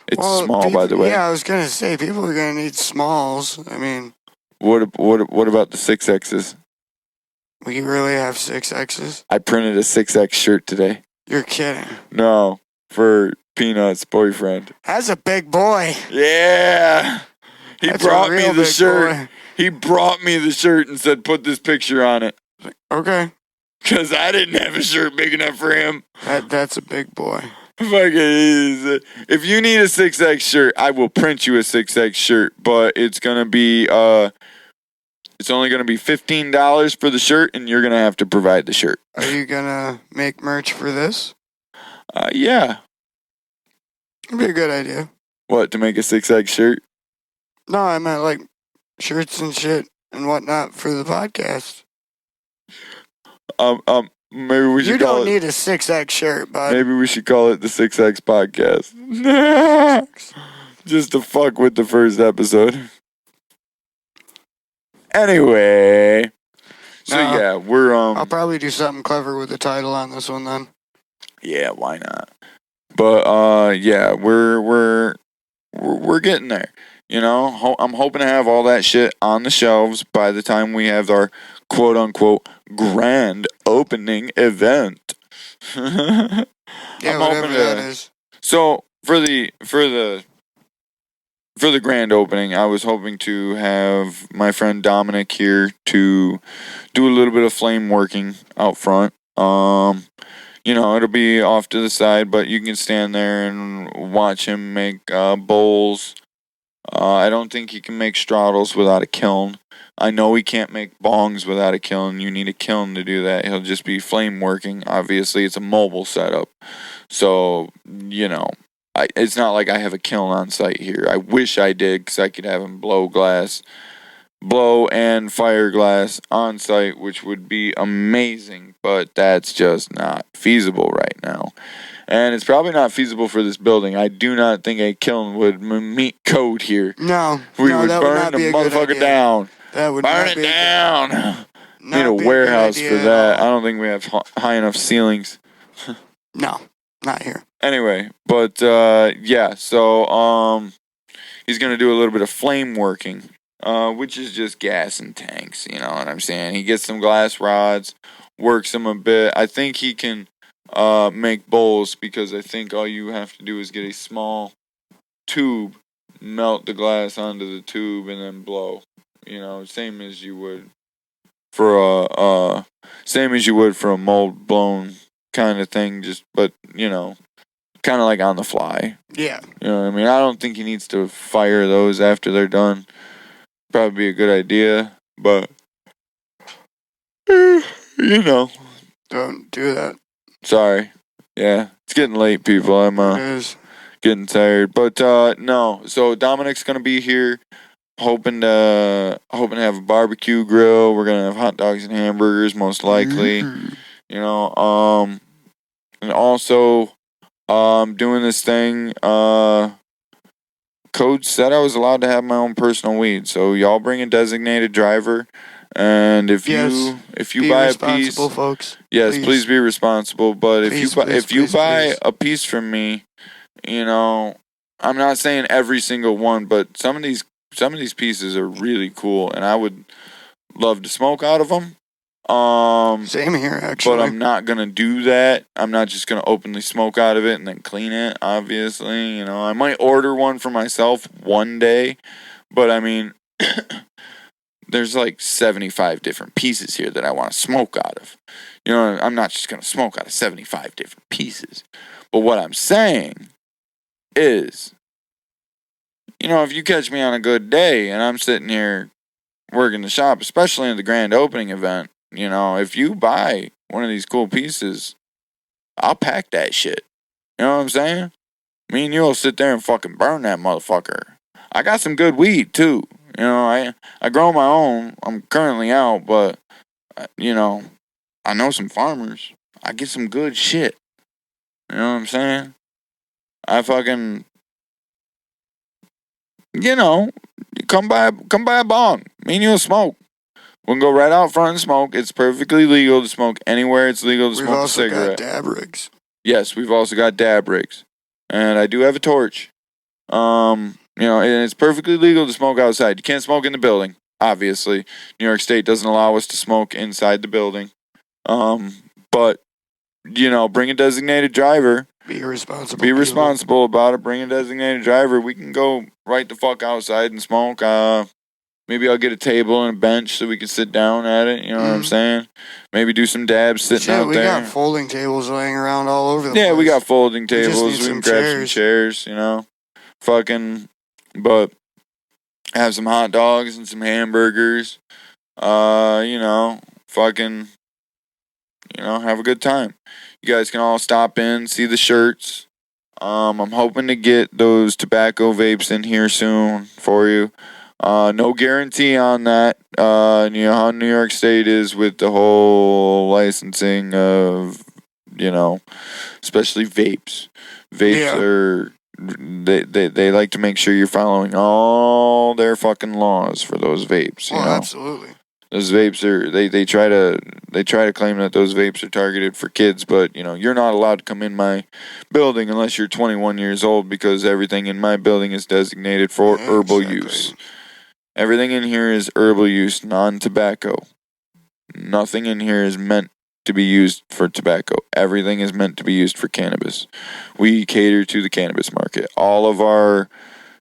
It's small, by the way. Yeah, I was going to say, people are going to need smalls. I mean... What about the 6Xs? We really have 6Xs? I printed a 6X shirt today. You're kidding. No, for Peanut's boyfriend. That's a big boy. Yeah. He brought me the shirt. Boy. He brought me the shirt and said, put this picture on it. Okay. Because I didn't have a shirt big enough for him. That's a big boy. If you need a 6X shirt, I will print you a 6X shirt, but it's going to be, it's only going to be $15 for the shirt, and you're going to have to provide the shirt. Are you going to make merch for this? Yeah. It'd be a good idea. What, to make a 6X shirt? No, I meant like shirts and shit and whatnot for the podcast. Maybe we should call it... You don't need a 6X shirt, bud. Maybe we should call it the 6X podcast. Just to fuck with the first episode. Anyway. So we're I'll probably do something clever with the title on this one then. Yeah, why not? But yeah, we're getting there. You know, I'm hoping to have all that shit on the shelves by the time we have our quote-unquote grand opening event. Yeah, whatever that is. So, for the grand opening, I was hoping to have my friend Dominic here to do a little bit of flame working out front. You know, it'll be off to the side, but you can stand there and watch him make bowls. I don't think he can make straddles without a kiln. I know he can't make bongs without a kiln. You need a kiln to do that. He'll just be flame working. Obviously, it's a mobile setup. So, you know, it's not like I have a kiln on site here. I wish I did because I could have him blow and fire glass on site, which would be amazing. But that's just not feasible right now. And it's probably not feasible for this building. I do not think a kiln would meet code here. No. We would burn the motherfucker down. That would burn it down. Need a warehouse for that. I don't think we have high enough ceilings. No, not here. Anyway, but yeah, so he's gonna do a little bit of flame working, which is just gas and tanks. You know what I'm saying? He gets some glass rods, works them a bit. I think he can make bowls because I think all you have to do is get a small tube, melt the glass onto the tube, and then blow. You know, same as you would for a mold blown kind of thing. But you know, kind of like on the fly. Yeah. You know what I mean? I don't think he needs to fire those after they're done. Probably be a good idea, but you know, don't do that. Sorry. Yeah, it's getting late, people. I'm It is. getting tired. But no. So Dominic's gonna be here, hoping to have a barbecue grill. We're gonna have hot dogs and hamburgers, most likely. Mm-hmm. You know, and also doing this thing. Code said I was allowed to have my own personal weed, so y'all bring a designated driver. And if you buy a piece, folks. Yes, please be responsible. But if you buy a piece from me, you know, I'm not saying every single one, but some of these pieces are really cool, and I would love to smoke out of them. Same here, actually. But I'm not gonna do that. I'm not just gonna openly smoke out of it and then clean it. Obviously, you know, I might order one for myself one day, but I mean. There's like 75 different pieces here that I want to smoke out of. You know, I'm not just going to smoke out of 75 different pieces. But what I'm saying is, you know, if you catch me on a good day and I'm sitting here working the shop, especially in the grand opening event, you know, if you buy one of these cool pieces, I'll pack that shit. You know what I'm saying? Me and you'll sit there and fucking burn that motherfucker. I got some good weed too. You know, I grow my own. I'm currently out, but you know, I know some farmers. I get some good shit. You know what I'm saying? I fucking, you know, come by a bong. Me and you'll smoke. We can go right out front and smoke. It's perfectly legal to smoke anywhere. It's legal to smoke a cigarette. We've also got dab rigs. Yes, we've also got dab rigs. And I do have a torch. You know, and it's perfectly legal to smoke outside. You can't smoke in the building, obviously. New York State doesn't allow us to smoke inside the building. But, you know, bring a designated driver. Be responsible. Be responsible about it. Bring a designated driver. We can go right the fuck outside and smoke. Maybe I'll get a table and a bench so we can sit down at it. You know what I'm saying? Maybe do some dabs sitting out there. We got folding tables laying around all over the place. Yeah, we got folding tables. We can grab some chairs, you know. Fucking, but have some hot dogs and some hamburgers. You know, fucking, you know, have a good time. You guys can all stop in, see the shirts. I'm hoping to get those tobacco vapes in here soon for you. No guarantee on that. You know how New York State is with the whole licensing of, you know, especially vapes. Vapes are, they like to make sure you're following all their fucking laws for those vapes. You know? Absolutely. Those vapes are, they try to claim that those vapes are targeted for kids, but you know, you're not allowed to come in my building unless you're 21 years old because everything in my building is designated for herbal use. Everything in here is herbal use, non-tobacco. Nothing in here is meant to be used for tobacco. Everything is meant to be used for cannabis. We cater to the cannabis market. All of our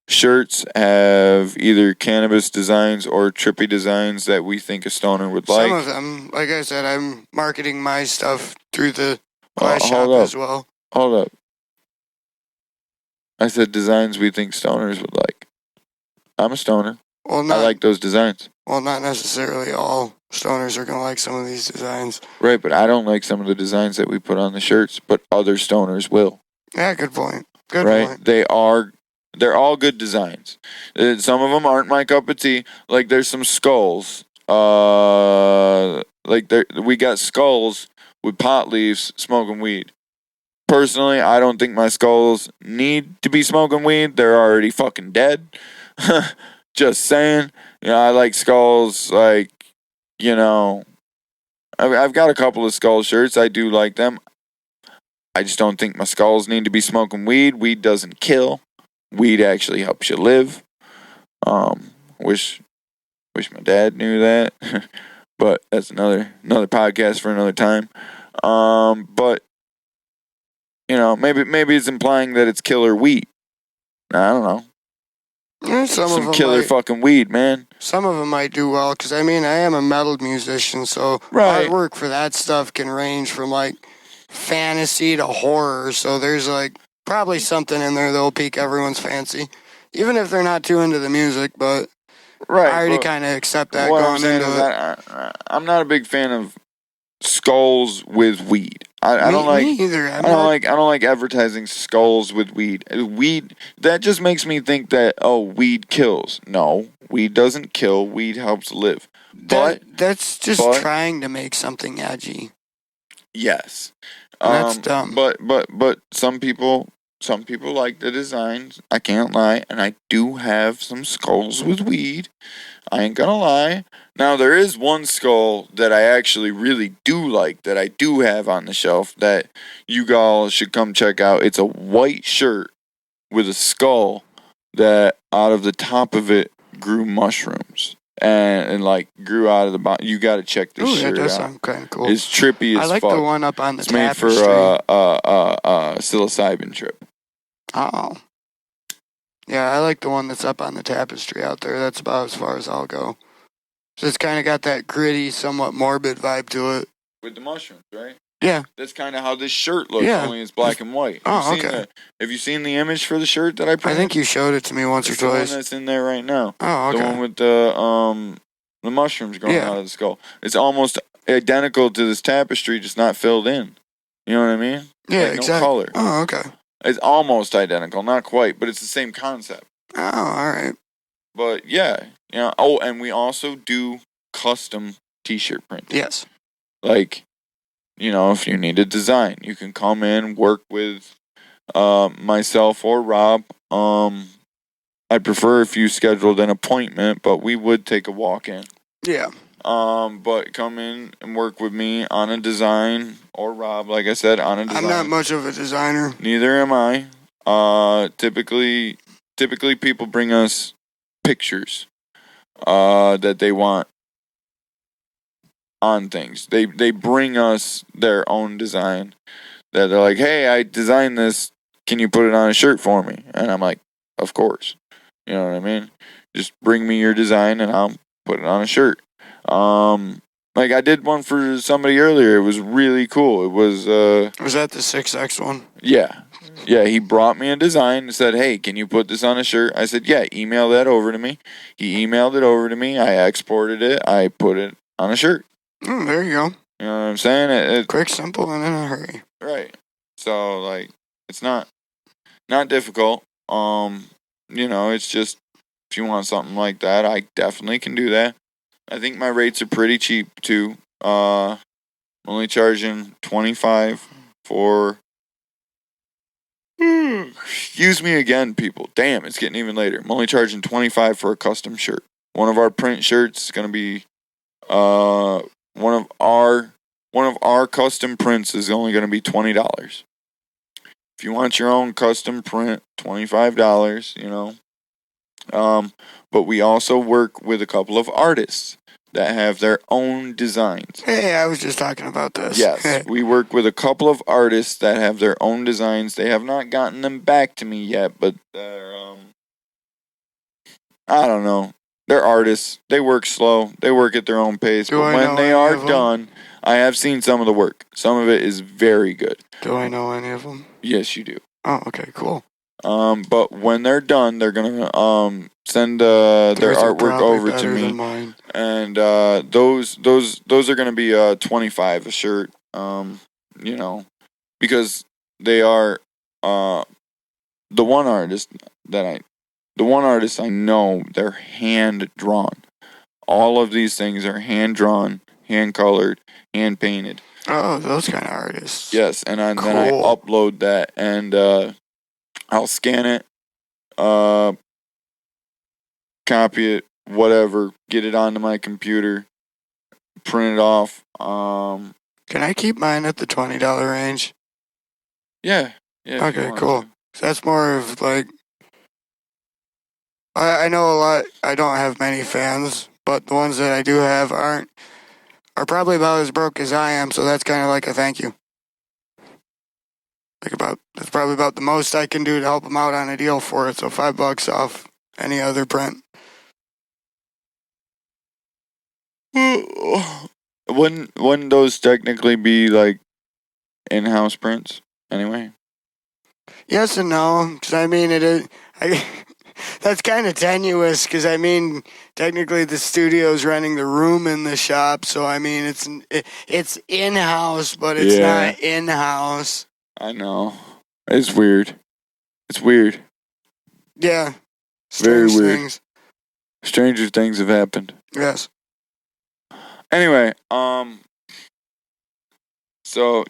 shirts have either cannabis designs or trippy designs that we think a stoner would like. Some of them, like I said, I'm marketing my stuff through the glass shop as well. Hold up. I said designs we think stoners would like. I'm a stoner. I like those designs. Well, not necessarily all stoners are going to like some of these designs. Right, but I don't like some of the designs that we put on the shirts, but other stoners will. Yeah, good point. Good point. They're all good designs. Some of them aren't my cup of tea. Like, there's some skulls. We got skulls with pot leaves smoking weed. Personally, I don't think my skulls need to be smoking weed. They're already fucking dead. Just saying. You know, I like skulls, like, you know, I've got a couple of skull shirts. I do like them. I just don't think my skulls need to be smoking weed. Weed doesn't kill. Weed actually helps you live. Wish my dad knew that. But that's another podcast for another time. But, you know, maybe it's implying that it's killer weed. I don't know. Some killer fucking weed, man. Some of them might do well, because, I mean, I am a metal musician, so artwork for that stuff can range from, like, fantasy to horror, so there's, like, probably something in there that'll pique everyone's fancy, even if they're not too into the music, but I already kind of accept that going into it. I'm not a big fan of skulls with weed. I don't like. Me either. I don't like advertising skulls with weed. Weed, that just makes me think that weed kills. No, weed doesn't kill. Weed helps live. That's just trying to make something edgy. Yes, that's dumb. But some people like the designs. I can't lie, and I do have some skulls with weed. I ain't gonna lie. Now, there is one skull that I actually really do like, that I do have on the shelf, that you all should come check out. It's a white shirt with a skull that out of the top of it grew mushrooms. And like, grew out of the bottom. You gotta check this shirt out. That does sound kind of cool. It's trippy as fuck. I like the one up on the tapestry. It's made for psilocybin trip. Oh. Yeah, I like the one that's up on the tapestry out there. That's about as far as I'll go. So it's kind of got that gritty, somewhat morbid vibe to it. With the mushrooms, right? Yeah. That's kind of how this shirt looks, only it's black and white. Have you seen the image for the shirt that I printed? I think you showed it to me once or twice. The one that's in there right now. Oh, okay. The one with the mushrooms growing out of the skull. It's almost identical to this tapestry, just not filled in. You know what I mean? Yeah, like exactly. No color. Oh, okay. It's almost identical, not quite, but it's the same concept. Oh, all right. But yeah, Oh, and we also do custom T-shirt printing. Yes. Like, if you need a design, you can come in, work with myself or Rob. I'd prefer if you scheduled an appointment, but we would take a walk-in. Yeah. But come in and work with me on a design, or Rob, like I said, on a design. I'm not much of a designer. Neither am I. Typically people bring us pictures that they want on things. They bring us their own design that they're like, hey, I designed this. Can you put it on a shirt for me? And I'm like, of course. You know what I mean? Just bring me your design and I'll put it on a shirt. Like I did one for somebody earlier. It was really cool. It was Was that the 6X one? Yeah. Yeah, he brought me a design and said, hey, can you put this on a shirt? I said, yeah, email that over to me. He emailed it over to me. I exported it. I put it on a shirt. There you go. You know what I'm saying? It quick, simple, and in a hurry. Right. So, like, it's not difficult. It's just, if you want something like that, I definitely can do that. I think my rates are pretty cheap, too. I'm only charging $25 for... Excuse me again, people. Damn, it's getting even later. I'm only charging $25 for a custom shirt. One of our print shirts is going to be... One of our custom prints is only going to be $20. If you want your own custom print, $25, But we also work with a couple of artists that have their own designs. Hey, I was just talking about this. Yes, we work with a couple of artists that have their own designs. They have not gotten them back to me yet, but they're, I don't know. They're artists. They work slow. They work at their own pace. But when they are done, I have seen some of the work. Some of it is very good. Do I know any of them? Yes, you do. Oh, okay, cool. But when they're done, they're gonna send their artwork over to me, and those are gonna be $25 a shirt. Because they are the one artist I know, they're hand drawn. All of these things are hand drawn, hand colored, hand painted. Oh, those kind of artists. Yes, and then I upload that, and I'll scan it, copy it, whatever, get it onto my computer, print it off. Can I keep mine at the $20 range? Yeah. Okay, cool. That's more of like, I know a lot. I don't have many fans, but the ones that I do have are probably about as broke as I am. So that's kind of like a thank you. That's probably about the most I can do to help them out on a deal for it. So $5 off any other print. Wouldn't those technically be like in-house prints anyway? Yes and no, because I mean it is. That's kind of tenuous, because I mean technically the studio's renting the room in the shop, so I mean it's in-house, but it's not in-house. I know. It's weird. Yeah. Very weird. Things. Stranger things have happened. Yes. Anyway, so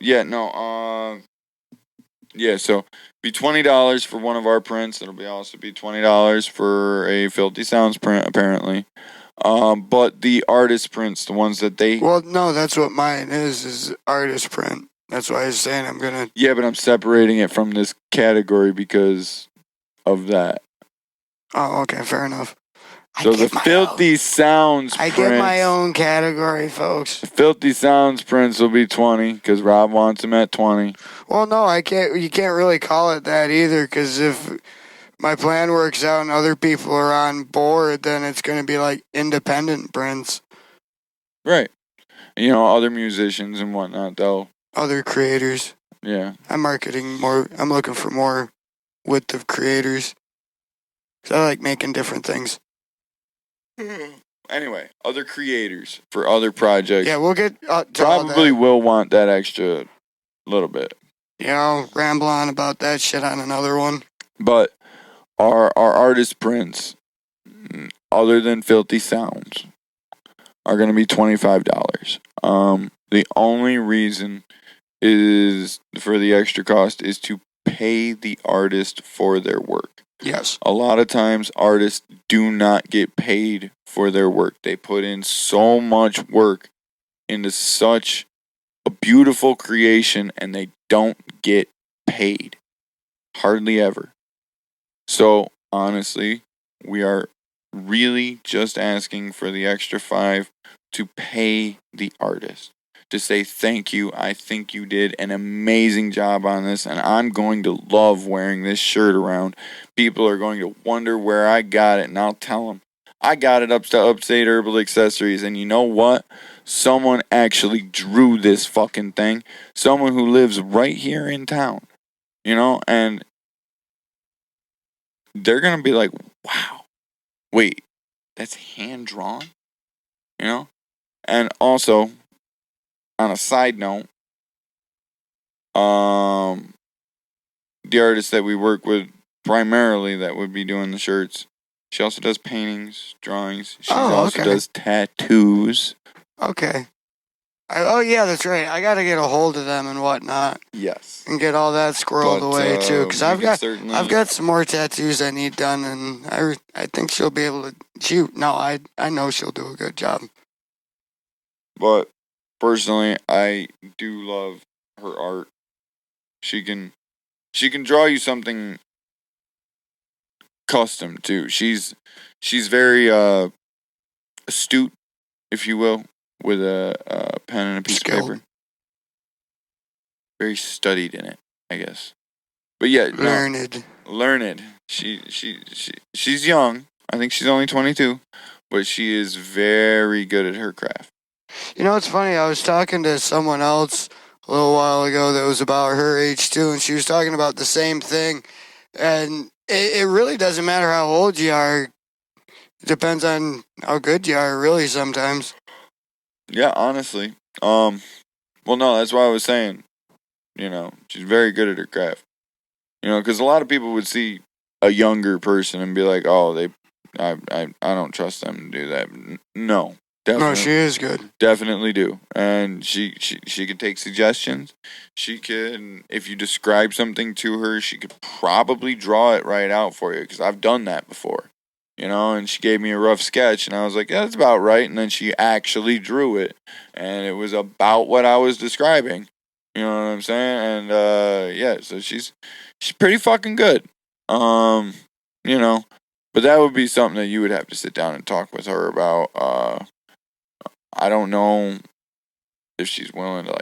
be $20 for one of our prints. It'll also be $20 for a Filthy Sounds print, apparently. But the artist prints, the ones that they... Well, no, that's what mine is artist print. That's why I was saying I'm gonna... Yeah, but I'm separating it from this category because of that. Oh, okay, fair enough. So the Filthy Sounds prints... I get my own category, folks. The Filthy Sounds prints will be $20, because Rob wants them at $20. Well, no, I can't. You can't really call it that either, because if my plan works out and other people are on board, then it's going to be like independent prints. Right. Other musicians and whatnot, though. Other creators. Yeah. I'm marketing more. I'm looking for more width of creators. Because I like making different things. anyway, other creators for other projects. Yeah, we'll get to all probably that. will want that extra little bit. I'll ramble on about that shit on another one. But our artist prints, other than Filthy Sounds, are going to be $25. The only reason is for the extra cost is to pay the artist for their work. Yes. A lot of times artists do not get paid for their work. They put in so much work into such a beautiful creation and they don't get paid. Hardly ever. So, honestly, we are really just asking for the extra $5 to pay the artist. To say thank you. I think you did an amazing job on this, and I'm going to love wearing this shirt around. People are going to wonder where I got it, and I'll tell them I got it up to Upstate Herbal Accessories, and you know what? Someone actually drew this fucking thing. Someone who lives right here in town, and they're going to be like, wow, wait, that's hand drawn, And also, on a side note, the artist that we work with primarily that would be doing the shirts, she also does paintings, drawings. She also does tattoos. Okay. Yeah, that's right. I got to get a hold of them and whatnot. Yes. And get all that squirreled away too, because I've got some more tattoos I need done, and I think she'll be able to. I know she'll do a good job. But personally, I do love her art. She can draw you something custom too. She's very astute, if you will, with a pen and a piece of paper. Very studied in it, I guess. But yeah, learned. She's young. I think she's only 22, but she is very good at her craft. It's funny. I was talking to someone else a little while ago that was about her age too, and she was talking about the same thing. And it really doesn't matter how old you are. It depends on how good you are, really, sometimes. Yeah, honestly. Well, no, that's why I was saying, she's very good at her craft. Because a lot of people would see a younger person and be like, oh, I don't trust them to do that. No. Definitely. No, she is good. Definitely do. And she could take suggestions. She can, if you describe something to her, she could probably draw it right out for you. Because I've done that before. And she gave me a rough sketch. And I was like, yeah, that's about right. And then she actually drew it. And it was about what I was describing. You know what I'm saying? And, yeah, so she's pretty fucking good. But that would be something that you would have to sit down and talk with her about. I don't know if she's willing to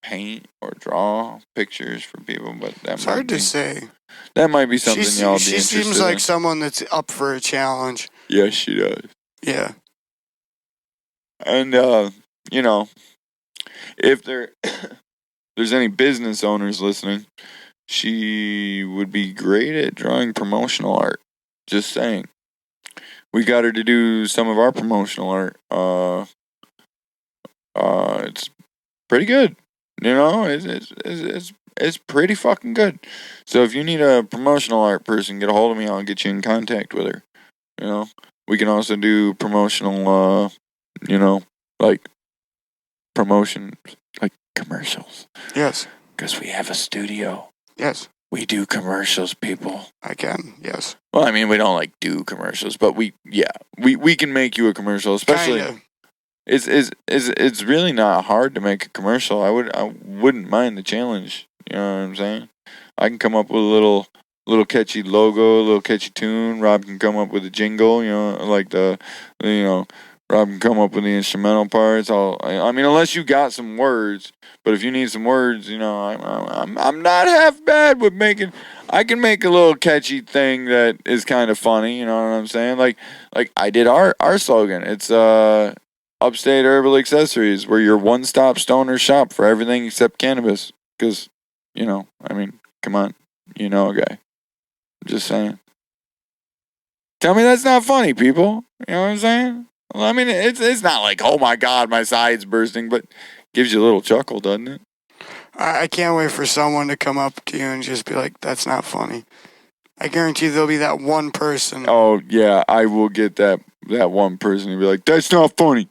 paint or draw pictures for people, but it's hard to say. That might be something y'all be interested in. She seems like someone that's up for a challenge. Yes, she does. Yeah. And if there's any business owners listening, she would be great at drawing promotional art. Just saying. We got her to do some of our promotional art. It's pretty good. It's pretty fucking good. So if you need a promotional art person, get a hold of me. I'll get you in contact with her. We can also do promotional, promotion, commercials. Yes. Because we have a studio. Yes. We do commercials, people. I can, yes. Well, I mean, we don't do commercials, but we can make you a commercial, especially. Kinda. It's really not hard to make a commercial. I wouldn't mind the challenge. You know what I'm saying? I can come up with a little catchy logo, a little catchy tune. Rob can come up with a jingle. Rob can come up with the instrumental parts. I mean, unless you got some words. But if you need some words, I'm not half bad with making. I can make a little catchy thing that is kind of funny. You know what I'm saying? Like I did our slogan. It's Upstate Herbal Accessories, where your one-stop stoner shop for everything except cannabis. Because, come on, a guy. I'm just saying. Tell me that's not funny, people. You know what I'm saying? Well, I mean, it's not like, oh my God, my side's bursting, but gives you a little chuckle, doesn't it? I can't wait for someone to come up to you and just be like, that's not funny. I guarantee there'll be that one person. Oh, yeah, I will get that one person and be like, that's not funny.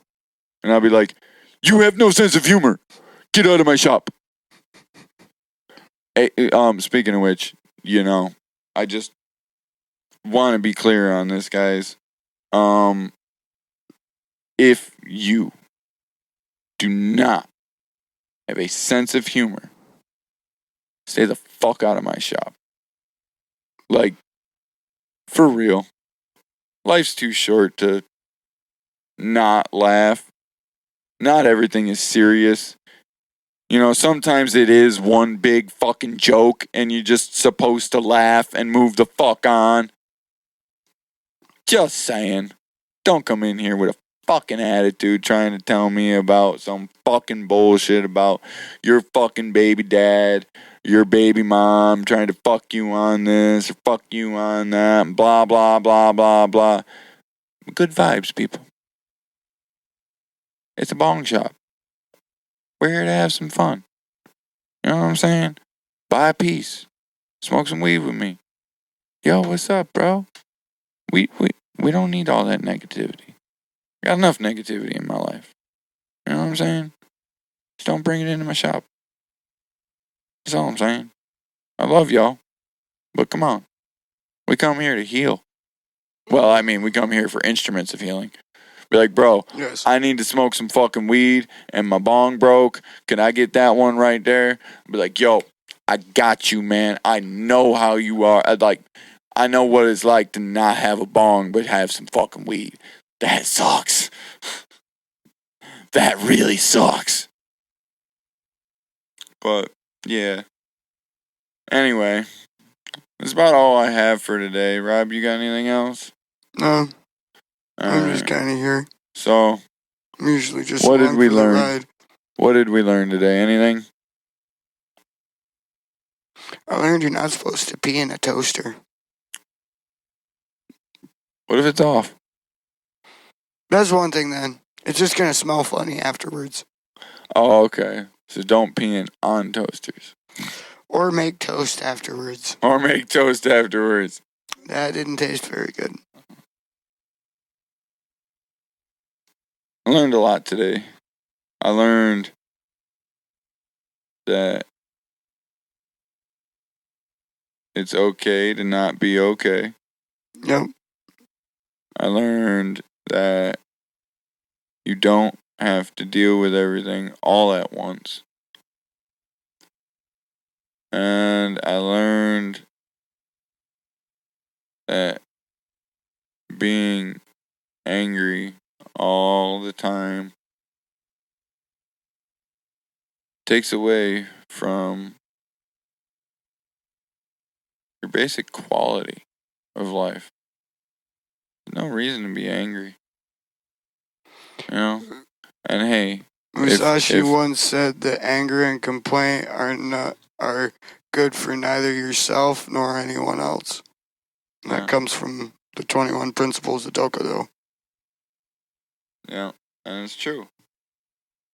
And I'll be like, you have no sense of humor. Get out of my shop. Hey, speaking of which, I just want to be clear on this, guys. If you do not have a sense of humor, stay the fuck out of my shop. Like, for real. Life's too short to not laugh. Not everything is serious. Sometimes it is one big fucking joke and you're just supposed to laugh and move the fuck on. Just saying. Don't come in here with a fucking attitude trying to tell me about some fucking bullshit about your fucking baby dad, your baby mom trying to fuck you on this or fuck you on that, blah, blah, blah, blah, blah. Good vibes, people. It's a bong shop. We're here to have some fun. You know what I'm saying? Buy a piece. Smoke some weed with me. Yo, what's up, bro? We don't need all that negativity. I got enough negativity in my life. You know what I'm saying? Just don't bring it into my shop. That's all I'm saying. I love y'all. But come on. We come here to heal. Well, I mean, we come here for instruments of healing. Be like, bro, Yes. I need to smoke some fucking weed and my bong broke. Can I get that one right there? Be like, yo, I got you, man. I know how you are. I know what it's like to not have a bong but have some fucking weed. That sucks. That really sucks. But, yeah. Anyway, that's about all I have for today. Rob, you got anything else? No. I'm Alright. just kind of here. So, I'm usually just what did along we for the learn? ride. What did we learn today? Anything? I learned you're not supposed to pee in a toaster. What if it's off? That's one thing then. It's just going to smell funny afterwards. Oh, okay. So don't pee in on toasters. Or make toast afterwards. Or make toast afterwards. That didn't taste very good. I learned a lot today. I learned that it's okay to not be okay. Yep. I learned that you don't have to deal with everything all at once. And I learned that being angry all the time takes away from your basic quality of life. There's no reason to be angry. And hey, Musashi once said that anger and complaint are good for neither yourself nor anyone else. That comes from the 21 Principles of Dokodo. Yeah, and it's true.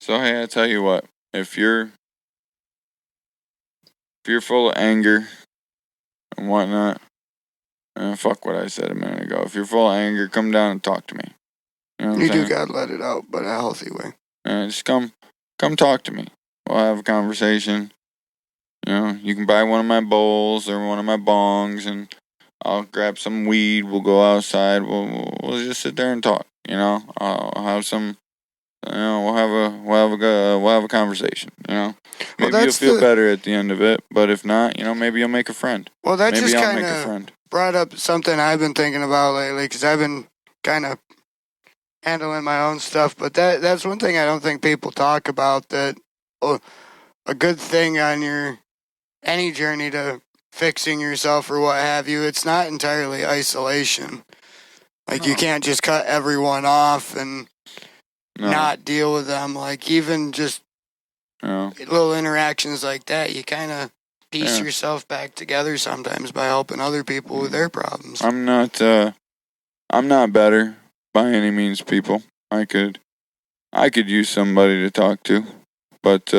So hey, I tell you what, if you're full of anger and whatnot, fuck what I said a minute ago. If you're full of anger, come down and talk to me. You know what I'm saying? You do gotta let it out, but a healthy way. Just come talk to me. We'll have a conversation. You can buy one of my bowls or one of my bongs, and I'll grab some weed. We'll go outside. We'll just sit there and talk. I'll have some. We'll have a conversation. Maybe you'll feel better at the end of it. But if not, maybe you'll make a friend. Well, that maybe just I'll make a friend. Brought up something I've been thinking about lately, because I've been kind of handling my own stuff. But that's one thing I don't think people talk about. That a good thing on any journey to fixing yourself or what have you, it's not entirely isolation. Like, you can't just cut everyone off and not deal with them. Like, even just little interactions like that, you kind of piece yourself back together sometimes by helping other people with their problems. I'm not better by any means, people. I could use somebody to talk to. But,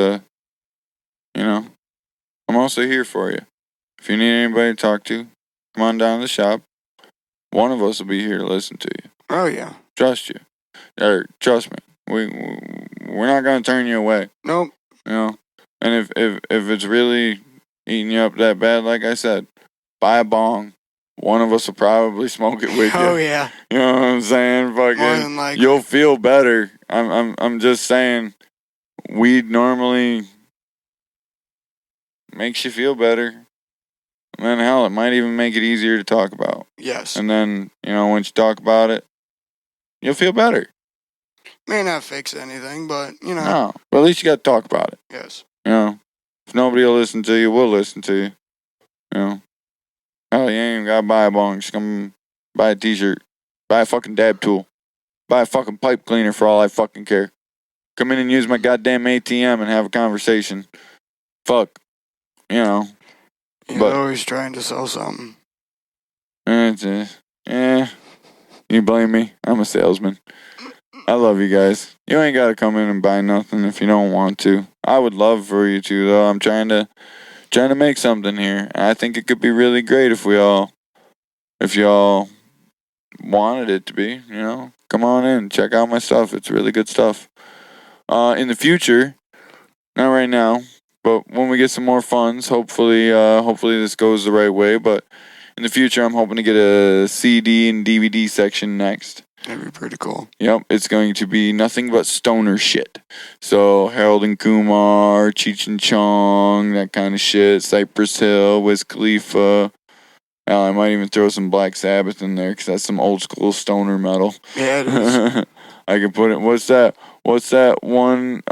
I'm also here for you. If you need anybody to talk to, come on down to the shop. One of us will be here to listen to you. Oh, yeah. Trust you. Or trust me. We're not going to turn you away. Nope. And if it's really eating you up that bad, like I said, buy a bong. One of us will probably smoke it with you. Oh, yeah. You know what I'm saying? More than likely. You'll feel better. I'm just saying, weed normally makes you feel better. And then hell, it might even make it easier to talk about. Yes. And then, once you talk about it, you'll feel better. May not fix anything, but, No, but at least you got to talk about it. Yes. If nobody will listen to you, we'll listen to you. Hell, you ain't even got to buy a bong. Just come buy a t-shirt. Buy a fucking dab tool. Buy a fucking pipe cleaner for all I fucking care. Come in and use my goddamn ATM and have a conversation. Fuck. You're But always trying to sell something. You blame me? I'm a salesman. I love you guys. You ain't gotta come in and buy nothing if you don't want to. I would love for you to, though. I'm trying to make something here. I think it could be really great if y'all wanted it to be. Come on in, check out my stuff. It's really good stuff. In the future, not right now, but when we get some more funds, hopefully this goes the right way. But in the future, I'm hoping to get a CD and DVD section next. That'd be pretty cool. Yep, it's going to be nothing but stoner shit. So Harold and Kumar, Cheech and Chong, that kind of shit. Cypress Hill, Wiz Khalifa. Hell, I might even throw some Black Sabbath in there because that's some old school stoner metal. Yeah, it is. I can put it. What's that one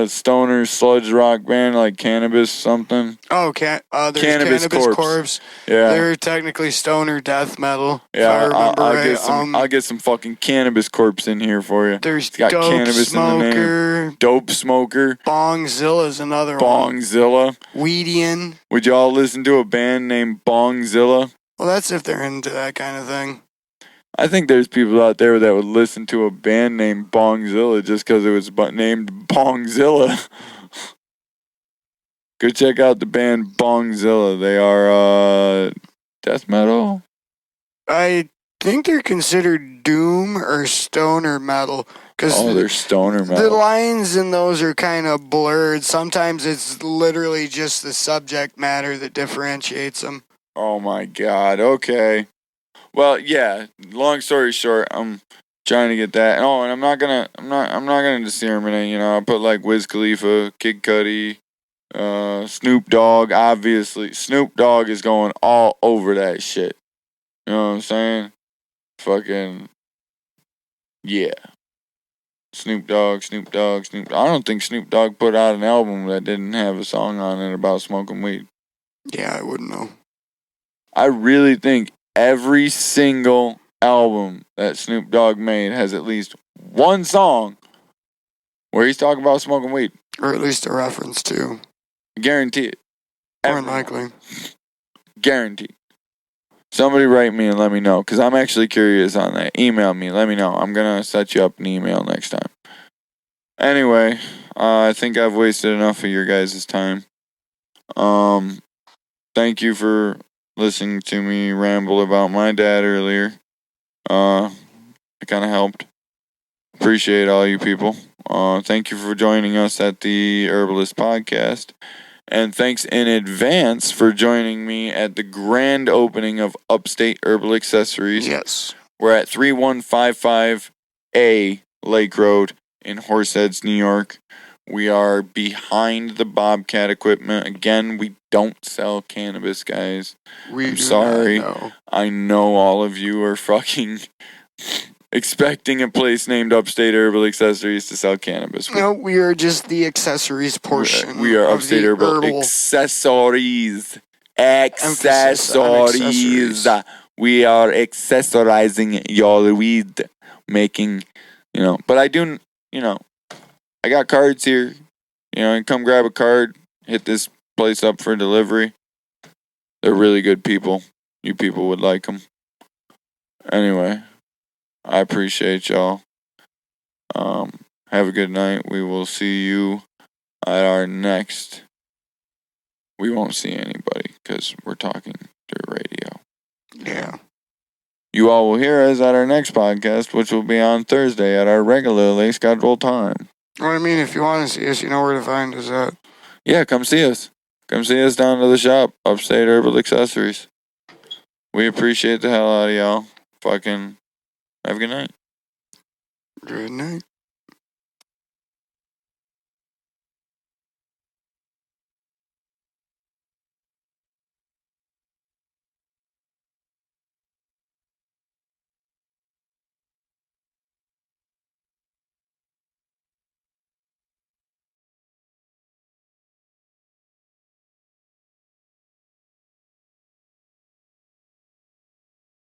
stoner sludge rock band like Cannabis something? Oh, there's Cannabis Corpse. Yeah, they're technically stoner death metal. Yeah, if I remember right. I'll get some fucking Cannabis Corpse in here for you. There's got Dope cannabis Smoker. in the name. Dope Smoker. Bongzilla's another Bongzilla. one. Weedian. Would y'all listen to a band named Bongzilla? Well, that's if they're into that kind of thing. I think there's people out there that would listen to a band named Bongzilla just because it was named Bongzilla. Go check out the band Bongzilla. They are death metal. I think they're considered doom or stoner metal. They're stoner metal. The lines in those are kind of blurred. Sometimes it's literally just the subject matter that differentiates them. Oh my God. Okay. Well, yeah. Long story short, I'm trying to get that. Oh, and I'm not gonna discriminate. I put like Wiz Khalifa, Kid Cudi, Snoop Dogg. Obviously, Snoop Dogg is going all over that shit. You know what I'm saying? Fucking yeah. Snoop Dogg. I don't think Snoop Dogg put out an album that didn't have a song on it about smoking weed. Yeah, I wouldn't know. I really think every single album that Snoop Dogg made has at least one song where he's talking about smoking weed. Or at least a reference to. I guarantee it. More than likely. Guaranteed. Somebody write me and let me know, because I'm actually curious on that. Email me, let me know. I'm going to set you up an email next time. Anyway, I think I've wasted enough of your guys' time. Thank you for listening to me ramble about my dad earlier. It kind of helped. Appreciate all you people. Thank you for joining us at the Herbalist Podcast. And thanks in advance for joining me at the grand opening of Upstate Herbal Accessories. Yes. We're at 3155A Lake Road in Horseheads, New York. We are behind the Bobcat equipment. Again, we don't sell cannabis, guys. I'm sorry. I know all of you are fucking expecting a place named Upstate Herbal Accessories to sell cannabis. No, we are just the accessories portion. We are Upstate Herbal Accessories. Accessories. We are accessorizing your weed making, But I do, I got cards here. Come grab a card. Hit this place up for delivery. They're really good people. You people would like them. Anyway, I appreciate y'all. Have a good night. We will see you at our next. We won't see anybody because we're talking through radio. Yeah. You all will hear us at our next podcast, which will be on Thursday at our regularly scheduled time. What I mean, if you want to see us, you know where to find us at. Yeah, come see us. Come see us down to the shop, Upstate Herbal Accessories. We appreciate the hell out of y'all. Fucking have a good night. Good night.